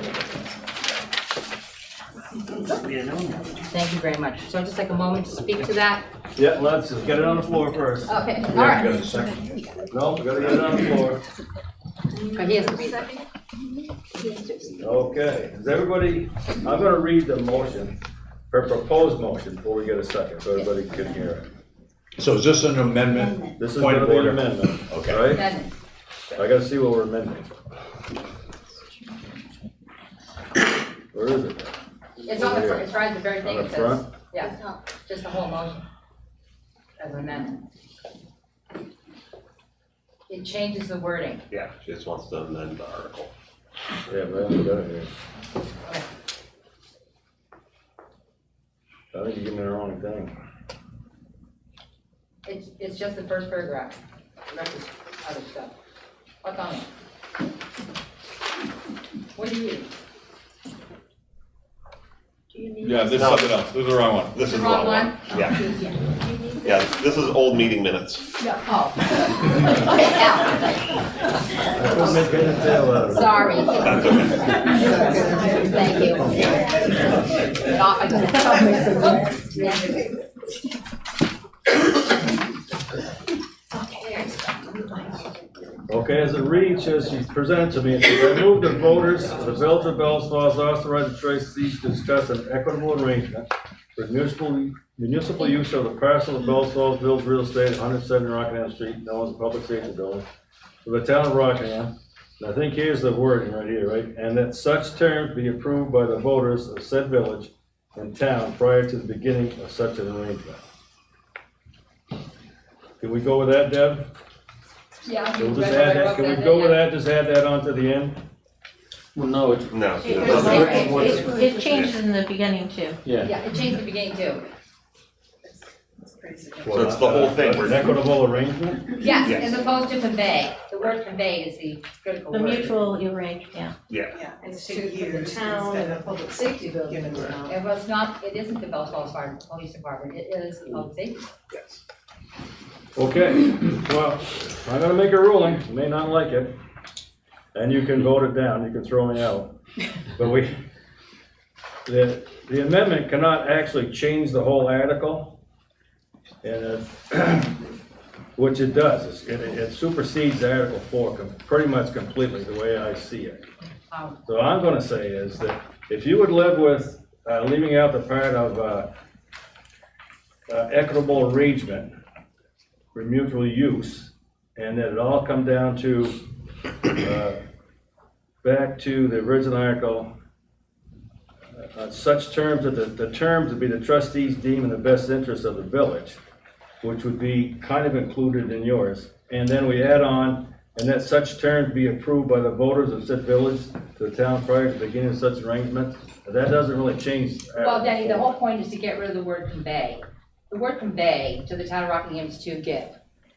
Thank you very much. So just take a moment to speak to that. Yeah, let's just get it on the floor first. Okay, all Yeah, right. got a second. No, we gotta get it on the floor. He has to read it. Okay, is everybody, I'm gonna read the motion, her proposed motion, before we get a second, so everybody can hear it. So is this an amendment? This is Point gonna of be an order. amendment, Okay. right? Then, I gotta see what we're amending. Where is it? it's on the front, it's right at the very thing. On the It says- front? Yeah, just the whole motion. As an amendment. It changes the wording. Yeah, she just wants to amend the article. Yeah, but I haven't got it here. I think you're giving me the wrong thing. It's just the first paragraph. The rest is other stuff. What's on it? What do you read? Yeah, this is something else. This is the wrong one. This is The the wrong wrong one. one? Yeah. Yeah, this is old meeting minutes. Oh. We'll make it a tail out of it. Sorry. That's okay. Thank you. Get off, I Okay, as it reads, as you presented to me, it says, I move the voters of the Village of Bellows Falls authorize the trustees to discuss an equitable arrangement for municipal use of the parcel of Bellows Falls Village real estate at 170 Rockingham Street, known as the Public Safety Building, for the town of Rockingham. And I think here's the wording right here, right? And that such terms be approved by the voters of said village and town prior to the beginning of such an arrangement. Can we go with that, Deb? Yeah. Can we just add that, can we go with that, just add that on to the end? Well, no, it's, No. It changes in the beginning too. Yeah. Yeah, it changed the beginning too. So it's the whole thing. An equitable arrangement? Yes, Yes. as opposed to convey. The word convey is the critical The word. mutual arrangement, yeah. Yeah. It's to the town and the public safety building in town. It was not, it isn't the Bellows Falls Fire Police Department, it is the public safety. Yes. Okay, well, I'm gonna make a ruling, you may not like it, and you can vote it down, you can throw me out. But the amendment cannot actually change the whole article. And which it does, it supersedes Article 4 pretty much completely, the way I see it. So what I'm gonna say is that if you would live with leaving out the part of equitable arrangement for mutual use, and that it all come down to, back to the original article, on such terms that the terms would be the trustees deem in the best interest of the village, which would be kind of included in yours. And then we add on, and that such terms be approved by the voters of said village to the town prior to the beginning of such arrangement. That doesn't really change. Well, Danny, the whole point is to get rid of the word convey. The word convey to the town of Rockingham is to give,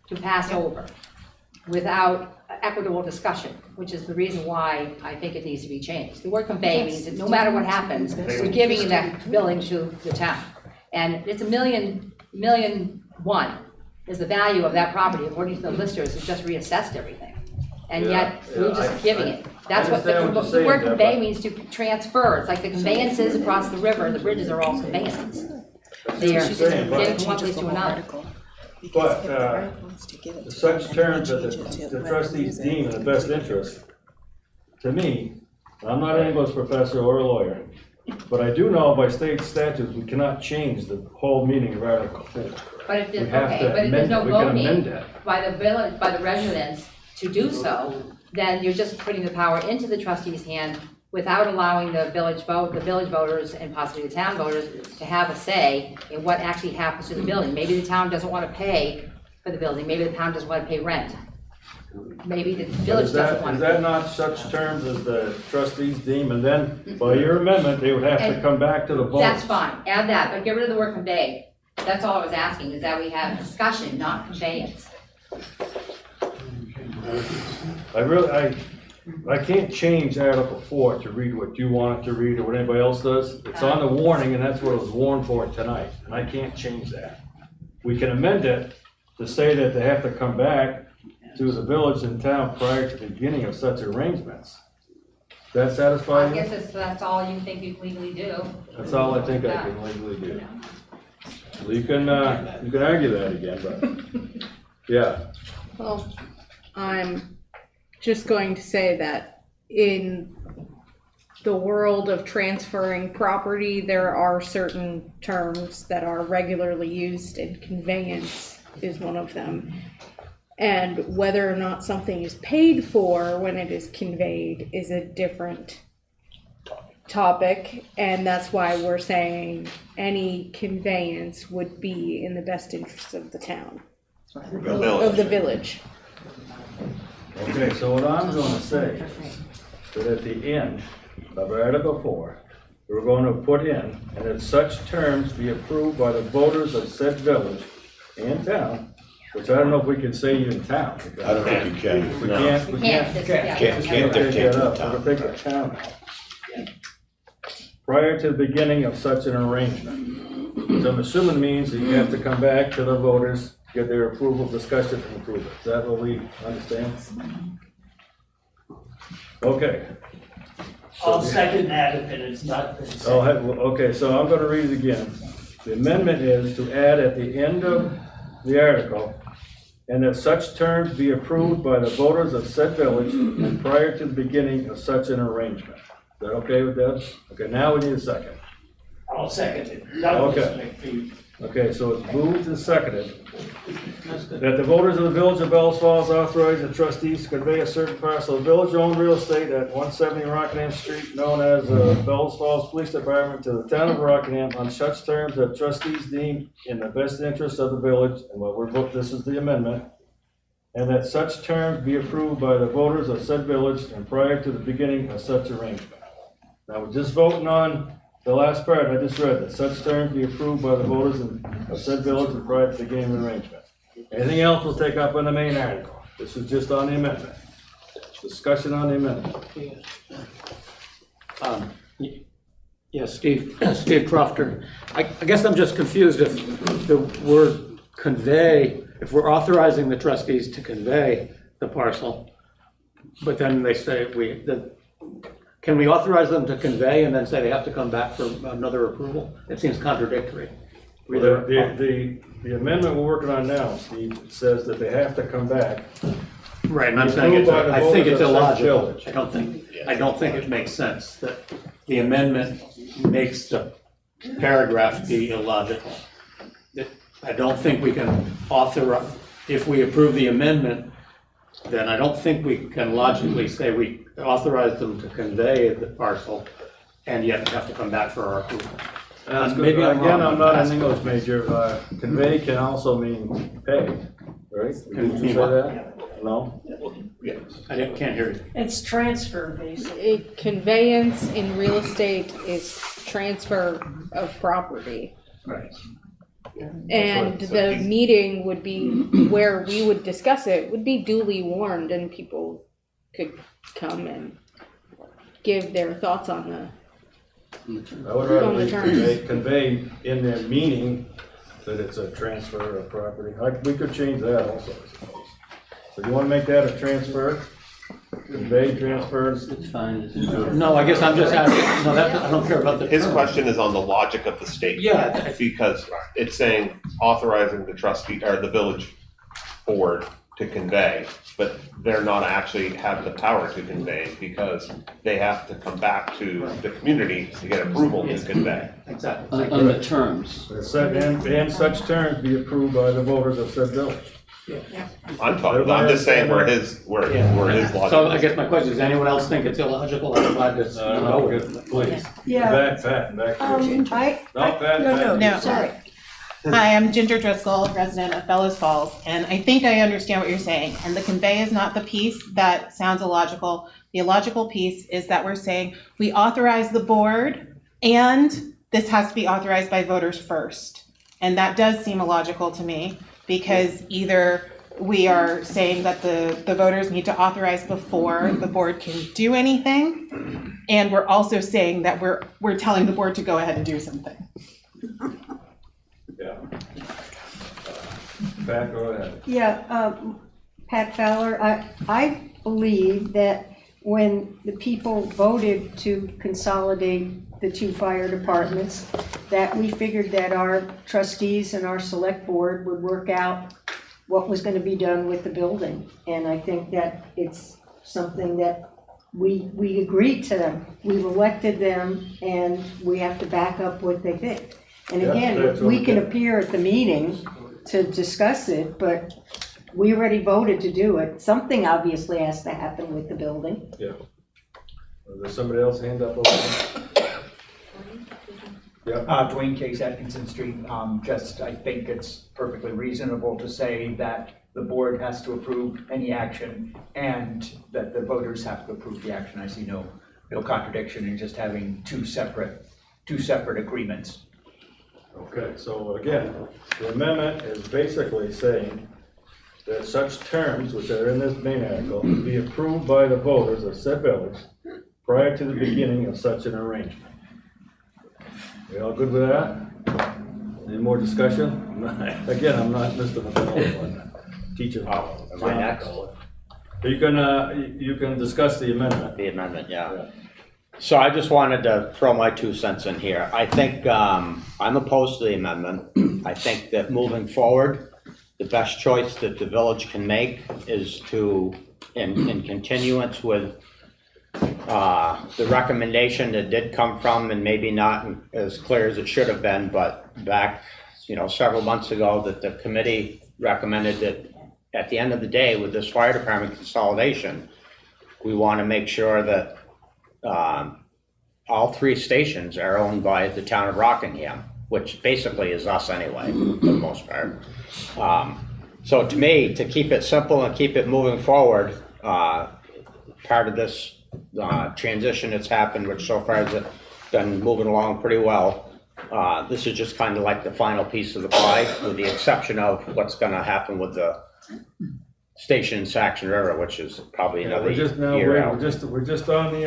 to pass over, without equitable discussion, which is the reason why I think it needs to be changed. The word convey means that no matter what happens, we're giving that building to the town. And it's $1,000,001 is the value of that property, according to the listers, who just reassessed everything. And yet, we're just giving it. That's what the word convey means, to transfer. It's like the conveyances across the river, the bridges are all conveyances. They are getting from one place to another. But such terms that the trustees deem in the best interest, to me, I'm not an English professor or a lawyer, but I do know by state statutes, we cannot change the whole meaning of Article 4. But if, We there's- have okay, to but if there's amend no it. We can voting amend that. by the village, by the residents to do so, then you're just putting the power into the trustees' hand without allowing the village voters and possibly the town voters to have a say in what actually happens to the building. Maybe the town doesn't want to pay for the building, maybe the town doesn't want to pay rent. Maybe the But village doesn't want is to. that not such terms as the trustees deem? And then by your amendment, they would have to And come back to the vote. That's fine, add that, but get rid of the word convey. That's all I was asking, is that we have discussion, not conveyance. I can't change Article 4 to read what you want it to read or what anybody else does. It's on the warning, and that's what it was warned for tonight, and I can't change that. We can amend it to say that they have to come back to the village and town prior to the beginning of such arrangements. Does that satisfy I you? guess that's all you think you can legally do. That's all I think I can legally do. Well, you can argue that again, but, yeah. Well, I'm just going to say that in the world of transferring property, there are certain terms that are regularly used, and conveyance is one of them. And whether or not something is paid for when it is conveyed is a different topic, and that's why we're saying any conveyance would be in the best interest of the town, of the village. Okay, so what I'm gonna say, that at the end of Article 4, we're going to put in, and that such terms be approved by the voters of said village and town, which I don't know if we can say even town. I don't think you can. We No. can't, Can't dictate to the town. We'll take the town out. Prior to the beginning of such an arrangement. So I'm assuming means that you have to come back to the voters, get their approval, discussion, and approve it. Is that what we understand? Okay. I'll second that if it is not been said. Okay, so I'm gonna read it again. The amendment is to add at the end of the article, and that such terms be approved by the voters of said village and prior to the beginning of such an arrangement. Is that okay with that? Okay, now we need a second. I'll second it. Douglas Okay. McPhee. Okay, so it's moved and seconded that the voters of the village of Bellows Falls authorize the trustees to convey a certain parcel of village-owned real estate at 170 Rockingham Street, known as Bellows Falls Police Department, to the town of Rockingham on such terms that trustees deem in the best interest of the village, and what we're this is the amendment, and that such terms be approved by the voters of said village and prior to the beginning of such arrangement. Now, we're just voting on the last part I just read, that such terms be approved by the voters of said village and prior to the beginning of the arrangement. Anything else we'll take up on the main article. This is just on the amendment. Discussion on the amendment. Yes, Steve Crofter. I guess I'm just confused if the word convey, if we're authorizing the trustees to convey the parcel, but then they say can we authorize them to convey and then say they have to come back for another approval? It seems contradictory. The amendment we're working on now, Steve, says that they have to come back. Right, and I'm saying I think it's illogical. I don't think it makes sense that the amendment makes the paragraph be illogical. I don't think we can authorize, if we approve the amendment, then I don't think we can logically say we authorize them to convey the parcel and yet have to come back for our approval. Maybe I'm not an English major. Convey can also mean pay, right? Did you say that? No? Yes. I can't hear you. It's transfer, basically. A conveyance in real estate is transfer of property. Right. And the meeting would be where we would discuss it, would be duly warned, and people could come and give their thoughts on the I would rather convey in their meaning that it's a transfer of property. We could change that also, I suppose. So you want to make that a transfer? Convey, transfers? It's fine. No, I guess I'm just asking, no, I don't care about the His term. question is on the logic of the statement. Yeah. Because it's saying authorizing the trustee, or the village board to convey, but they're not actually have the power to convey because they have to come back to the community to get approval to convey. Exactly. On the terms. And such terms be approved by the voters of said village. I'm just saying where his logic. So I guess my question is, anyone else think it's illogical? I'm glad to know it. Please. Yeah. Pat. No, sorry. Hi, I'm Ginger Driscoll, resident of Bellows Falls, and I think I understand what you're saying. And the convey is not the piece that sounds illogical. The illogical piece is that we're saying we authorize the board, and this has to be authorized by voters first. And that does seem illogical to me, because either we are saying that the voters need to authorize before the board can do anything, and we're also saying that we're telling the board to go ahead and do something. Yeah. Pat, go ahead. Yeah, Pat Fowler, I believe that when the people voted to consolidate the two fire departments, that we figured that our trustees and our select board would work out what was going to be done with the building. And I think that it's something that we agreed to them. We've elected them, and we have to back up what they think. And again, we can appear at the meeting to discuss it, but we already voted to do it. Something obviously has to happen with the building. Yeah. There's somebody else hand up over there? Yeah. Dwayne Case, Atkinson Street. I think it's perfectly reasonable to say that the board has to approve any action and that the voters have to approve the action. I see no contradiction in just having two separate agreements. Okay, so again, the amendment is basically saying that such terms, which are in this main article, be approved by the voters of said village prior to the beginning of such an arrangement. We all good with that? Any more discussion? Again, I'm not Mr. McCall, teacher. Am I next? You can discuss the amendment. The amendment, yeah. So I just wanted to throw my 2 cents in here. I think I'm opposed to the amendment. I think that moving forward, the best choice that the village can make is to, in continuance with the recommendation that did come from, and maybe not as clear as it should have been, but back several months ago that the committee recommended that at the end of the day, with this fire department consolidation, we want to make sure that all 3 stations are owned by the town of Rockingham, which basically is us anyway, for the most part. So to me, to keep it simple and keep it moving forward, part of this transition that's happened, which so far has been moving along pretty well, this is just kind of like the final piece of the pie, with the exception of what's going to happen with the station in Saxon River, which is probably another year out. We're just on the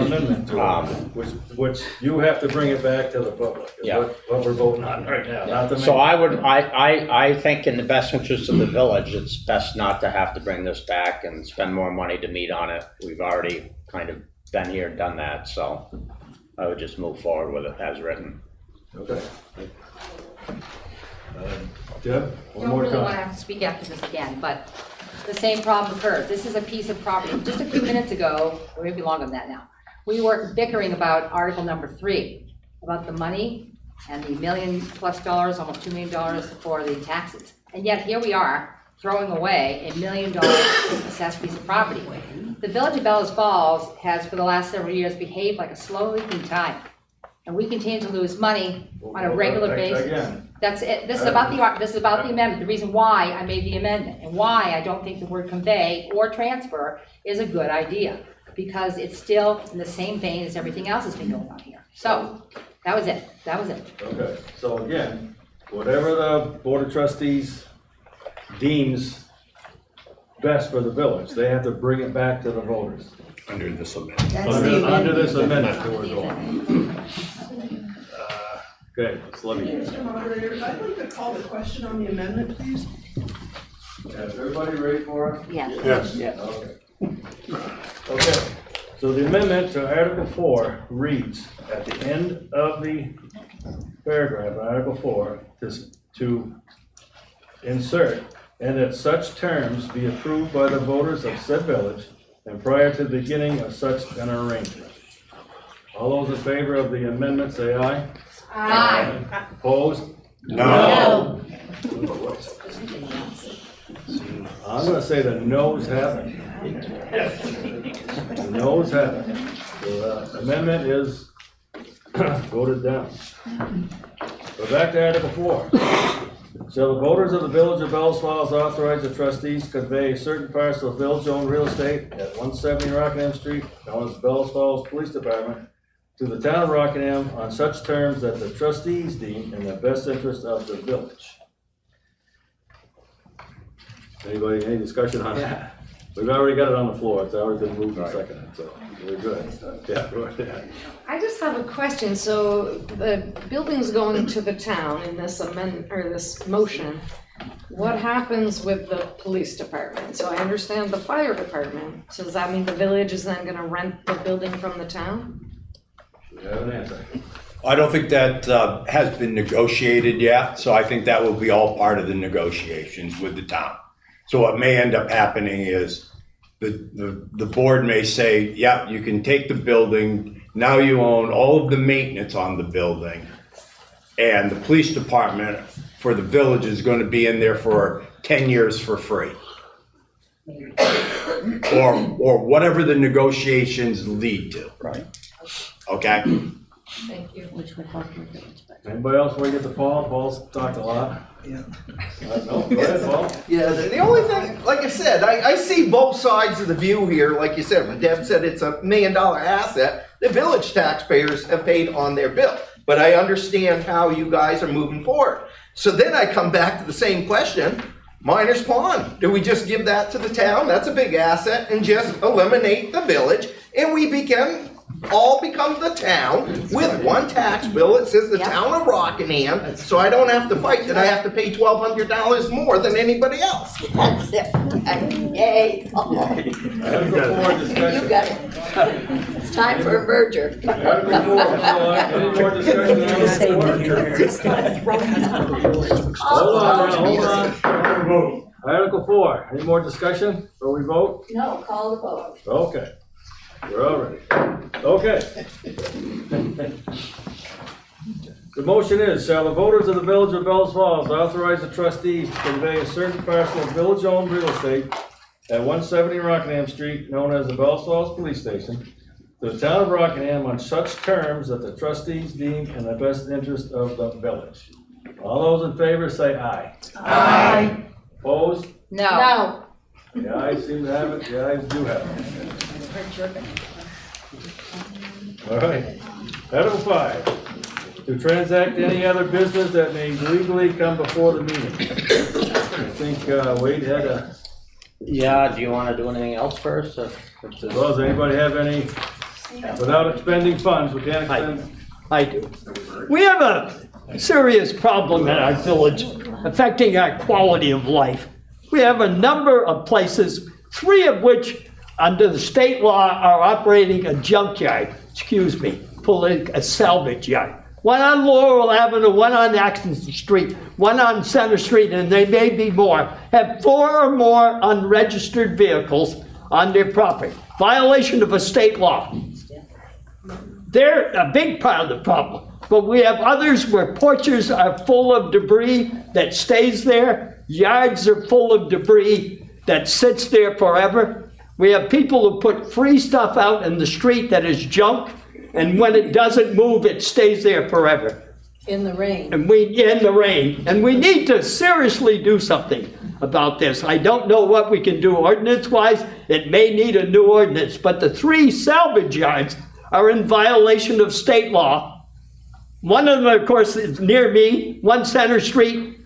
amendment to it, which you have to bring it back to the public. Is Yeah. What we're voting on right now. Not the So amendment. I think in the best interest of the village, it's best not to have to bring this back and spend more money to meet on it. We've already kind of been here and done that, so I would just move forward with it as written. Okay. Deb, one I don't more really want to time. have to speak after this again, but the same problem occurred. This is a piece of property. Just a few minutes ago, or maybe longer than that now, we were bickering about Article number 3, about the money and the $1 million+, almost $2 million for the taxes. And yet here we are, throwing away $1 million assessed piece of property. The village of Bellows Falls has, for the last several years, behaved like a slow leaking tide. And we continue to lose money on a regular basis. Again. That's it. This is about the amendment, the reason why I made the amendment, and why I don't think the word convey or transfer is a good idea, because it's still in the same vein as everything else that's been going on here. So, that was it. Okay, so again, whatever the Board of Trustees deems best for the village, they have to bring it back to the voters. Under this amendment. Under this amendment that we're going. Okay, let's let me. Mr. Moderator, I'd like to call the question on the amendment, please. Is everybody ready for it? Yes. Yes. Okay. Okay, so the amendment to Article 4 reads, at the end of the paragraph, Article 4, to insert, and that such terms be approved by the voters of said village and prior to the beginning of such an arrangement. All those in favor of the amendment, say aye. Aye. Opposed? No. I'm gonna say the noes have it. The noes have it. The amendment is voted down. Go back to Article 4. Shall the voters of the village of Bellows Falls authorize the trustees to convey a certain parcel of village-owned real estate at 170 Rockingham Street, known as the Bellows Falls Police Department, to the town of Rockingham on such terms that the trustees deem in the best interest of the village. Anybody, any discussion on that? We've already got it on the floor, it's already been moved and seconded, so we're good. Yeah, go ahead. I just have a question. So the building's going to the town in this amendment, or this motion. What happens with the police department? So I understand the fire department. So does that mean the village is then gonna rent the building from the town? We have an answer. I don't think that has been negotiated yet, so I think that will be all part of the negotiations with the town. So what may end up happening is the board may say, yeah, you can take the building, now you own all of the maintenance on the building, and the police department for the village is going to be in there for 10 years for free. Or whatever the negotiations lead to. Right. Okay? Thank you. Anybody else before we get to Paul? Paul's talked a lot. Yeah. No, go ahead, Paul. Yeah, the only thing, like I said, I see both sides of the view here. Like you said, when Deb said it's $1 million asset, the village taxpayers have paid on their bill. But I understand how you guys are moving forward. So then I come back to the same question, Miners Pond. Do we just give that to the town? That's a big asset, and just eliminate the village, and we all become the town with one tax bill. It says the town of Rockingham, so I don't have to fight that I have to pay $1,200 more than anybody else. That's it. Yay. Article 4 discussion. You got it. It's time for a merger. Article 4, any more discussion on Article 4? Hold on. Article 4, any more discussion before we vote? No, call the vote. Okay, we're all ready. Okay. The motion is, shall the voters of the village of Bellows Falls authorize the trustees to convey a certain parcel of village-owned real estate at 170 Rockingham Street, known as the Bellows Falls Police Station, to the town of Rockingham on such terms that the trustees deem in the best interest of the village. All those in favor say aye. Aye. Opposed? No. The ayes seem to have it, the ayes do have it. All right. Article 5, to transact any other business that may legally come before the meeting. I think Wade had a, Yeah, do you want to do anything else first? as well as anybody have any, without expending funds, we can't expend. I do. We have a serious problem in our village affecting our quality of life. We have a number of places, 3 of which, under the state law, are operating a junkyard, pulling a salvage yard. One on Laurel Avenue, one on Axton Street, one on Center Street, and there may be more, have 4 or more unregistered vehicles on their property. Violation of a state law. They're a big part of the problem. But we have others where porches are full of debris that stays there. Yards are full of debris that sits there forever. We have people who put free stuff out in the street that is junk, and when it doesn't move, it stays there forever. In the rain. And we need to seriously do something about this. I don't know what we can do ordinance-wise. It may need a new ordinance, but the 3 salvage yards are in violation of state law. One of them, of course, is near me, 1 Center Street.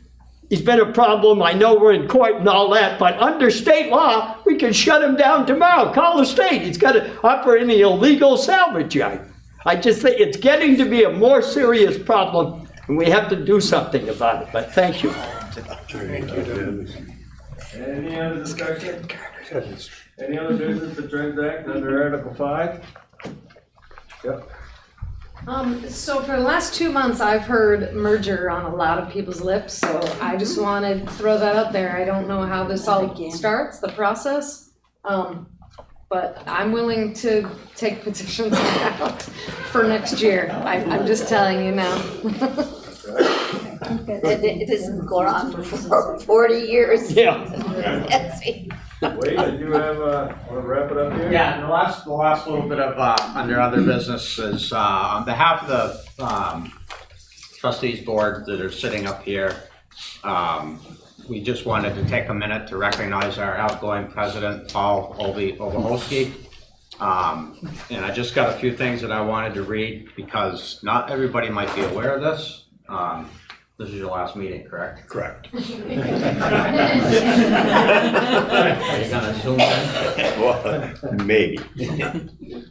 It's been a problem. I know we're in court and all that, but under state law, we can shut him down tomorrow. Call the state. He's got to operate an illegal salvage yard. I just think it's getting to be a more serious problem, and we have to do something about it. But thank you. Any other discussion? Any other business to transact under Article 5? Yep. So for the last 2 months, I've heard merger on a lot of people's lips, so I just want to throw that out there. I don't know how this all starts, the process, but I'm willing to take petitions out for next year. I'm just telling you now. It isn't going on for 40 years. Yeah. Wade, did you have, want to wrap it up here? Yeah, the last little bit of, under other business is, on behalf of the trustees board that are sitting up here, we just wanted to take a minute to recognize our outgoing president, Paul Obolowski. And I just got a few things that I wanted to read because not everybody might be aware of this. This is your last meeting, correct? Correct. Are you gonna assume that? Well, maybe.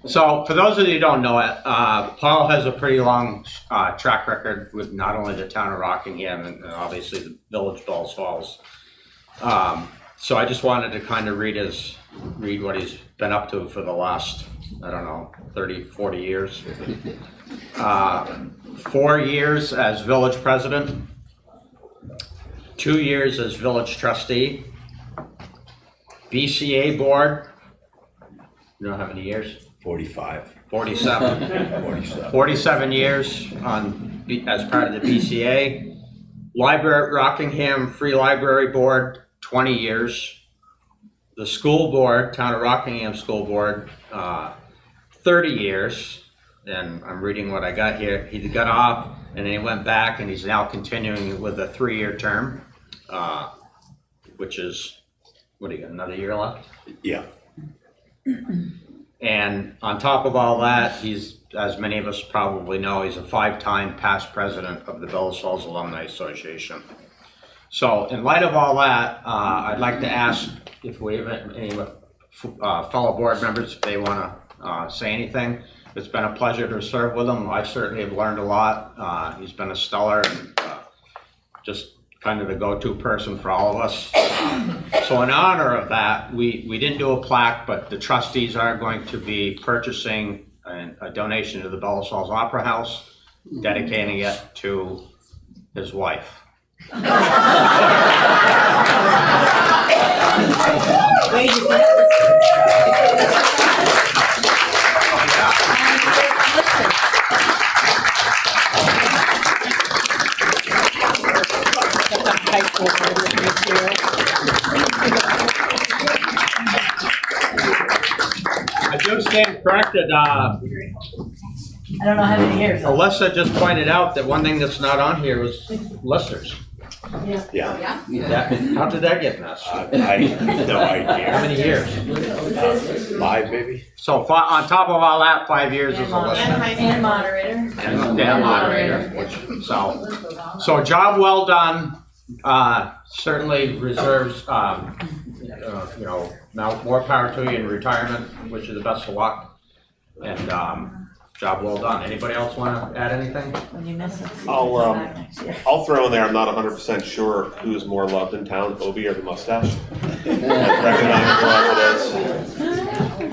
So, for those of you who don't know it, Paul has a pretty long track record with not only the town of Rockingham and obviously the village of Bellows Falls. So I just wanted to kind of read what he's been up to for the last, I don't know, 30, 40 years. 4 years as village president, 2 years as village trustee, BCA board, you know how many years? 45. 47. 47 years as part of the BCA. Library, Rockingham Free Library Board, 20 years. The school board, Town of Rockingham School Board, 30 years. And I'm reading what I got here. He got off and then he went back and he's now continuing with a 3-year term, which is, what do you got, another year left? Yeah. And on top of all that, he's, as many of us probably know, he's a 5-time past president of the Bellows Falls Alumni Association. So in light of all that, I'd like to ask if we have any fellow board members, if they want to say anything. It's been a pleasure to serve with him. I certainly have learned a lot. He's been a stellar and just kind of the go-to person for all of us. So in honor of that, we didn't do a plaque, but the trustees are going to be purchasing a donation to the Bellows Falls Opera House, dedicating it to his wife. corrected, I don't know how many years. Alyssa just pointed out that one thing that's not on here was listers. Yeah. How did that get messed? I have no idea. How many years? 5 maybe? So on top of all that, 5 years is a lister. And moderator. And moderator, so job well done, certainly reserves, now more power to you in retirement, wish you the best of luck. And, job well done. Anybody else want to add anything? When you miss it. I'll throw in there, I'm not 100% sure who's more loved in town, Obi or the mustache. That's recognizable as it is.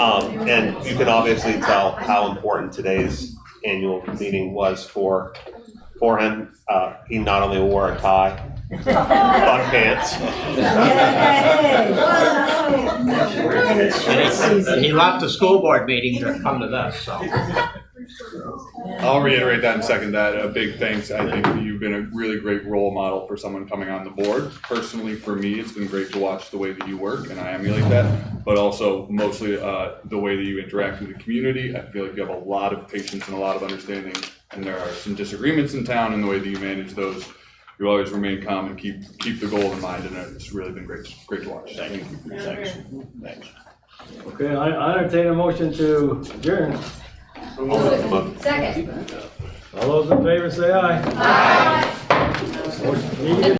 And you can obviously tell how important today's annual meeting was for him. He not only wore a tie, but pants. And he left the school board meeting to come to this, so. I'll reiterate that and second that. A big thanks. I think you've been a really great role model for someone coming on the board. Personally, for me, it's been great to watch the way that you work, and I emulate that, but also mostly the way that you interact with the community. I feel like you have a lot of patience and a lot of understanding, and there are some disagreements in town, and the way that you manage those, you always remain calm and keep the goal in mind, and it's really been great to watch. Thank you. Thanks. Okay, I entertain a motion to adjourn. Second. All those in favor say aye. Aye. Meeting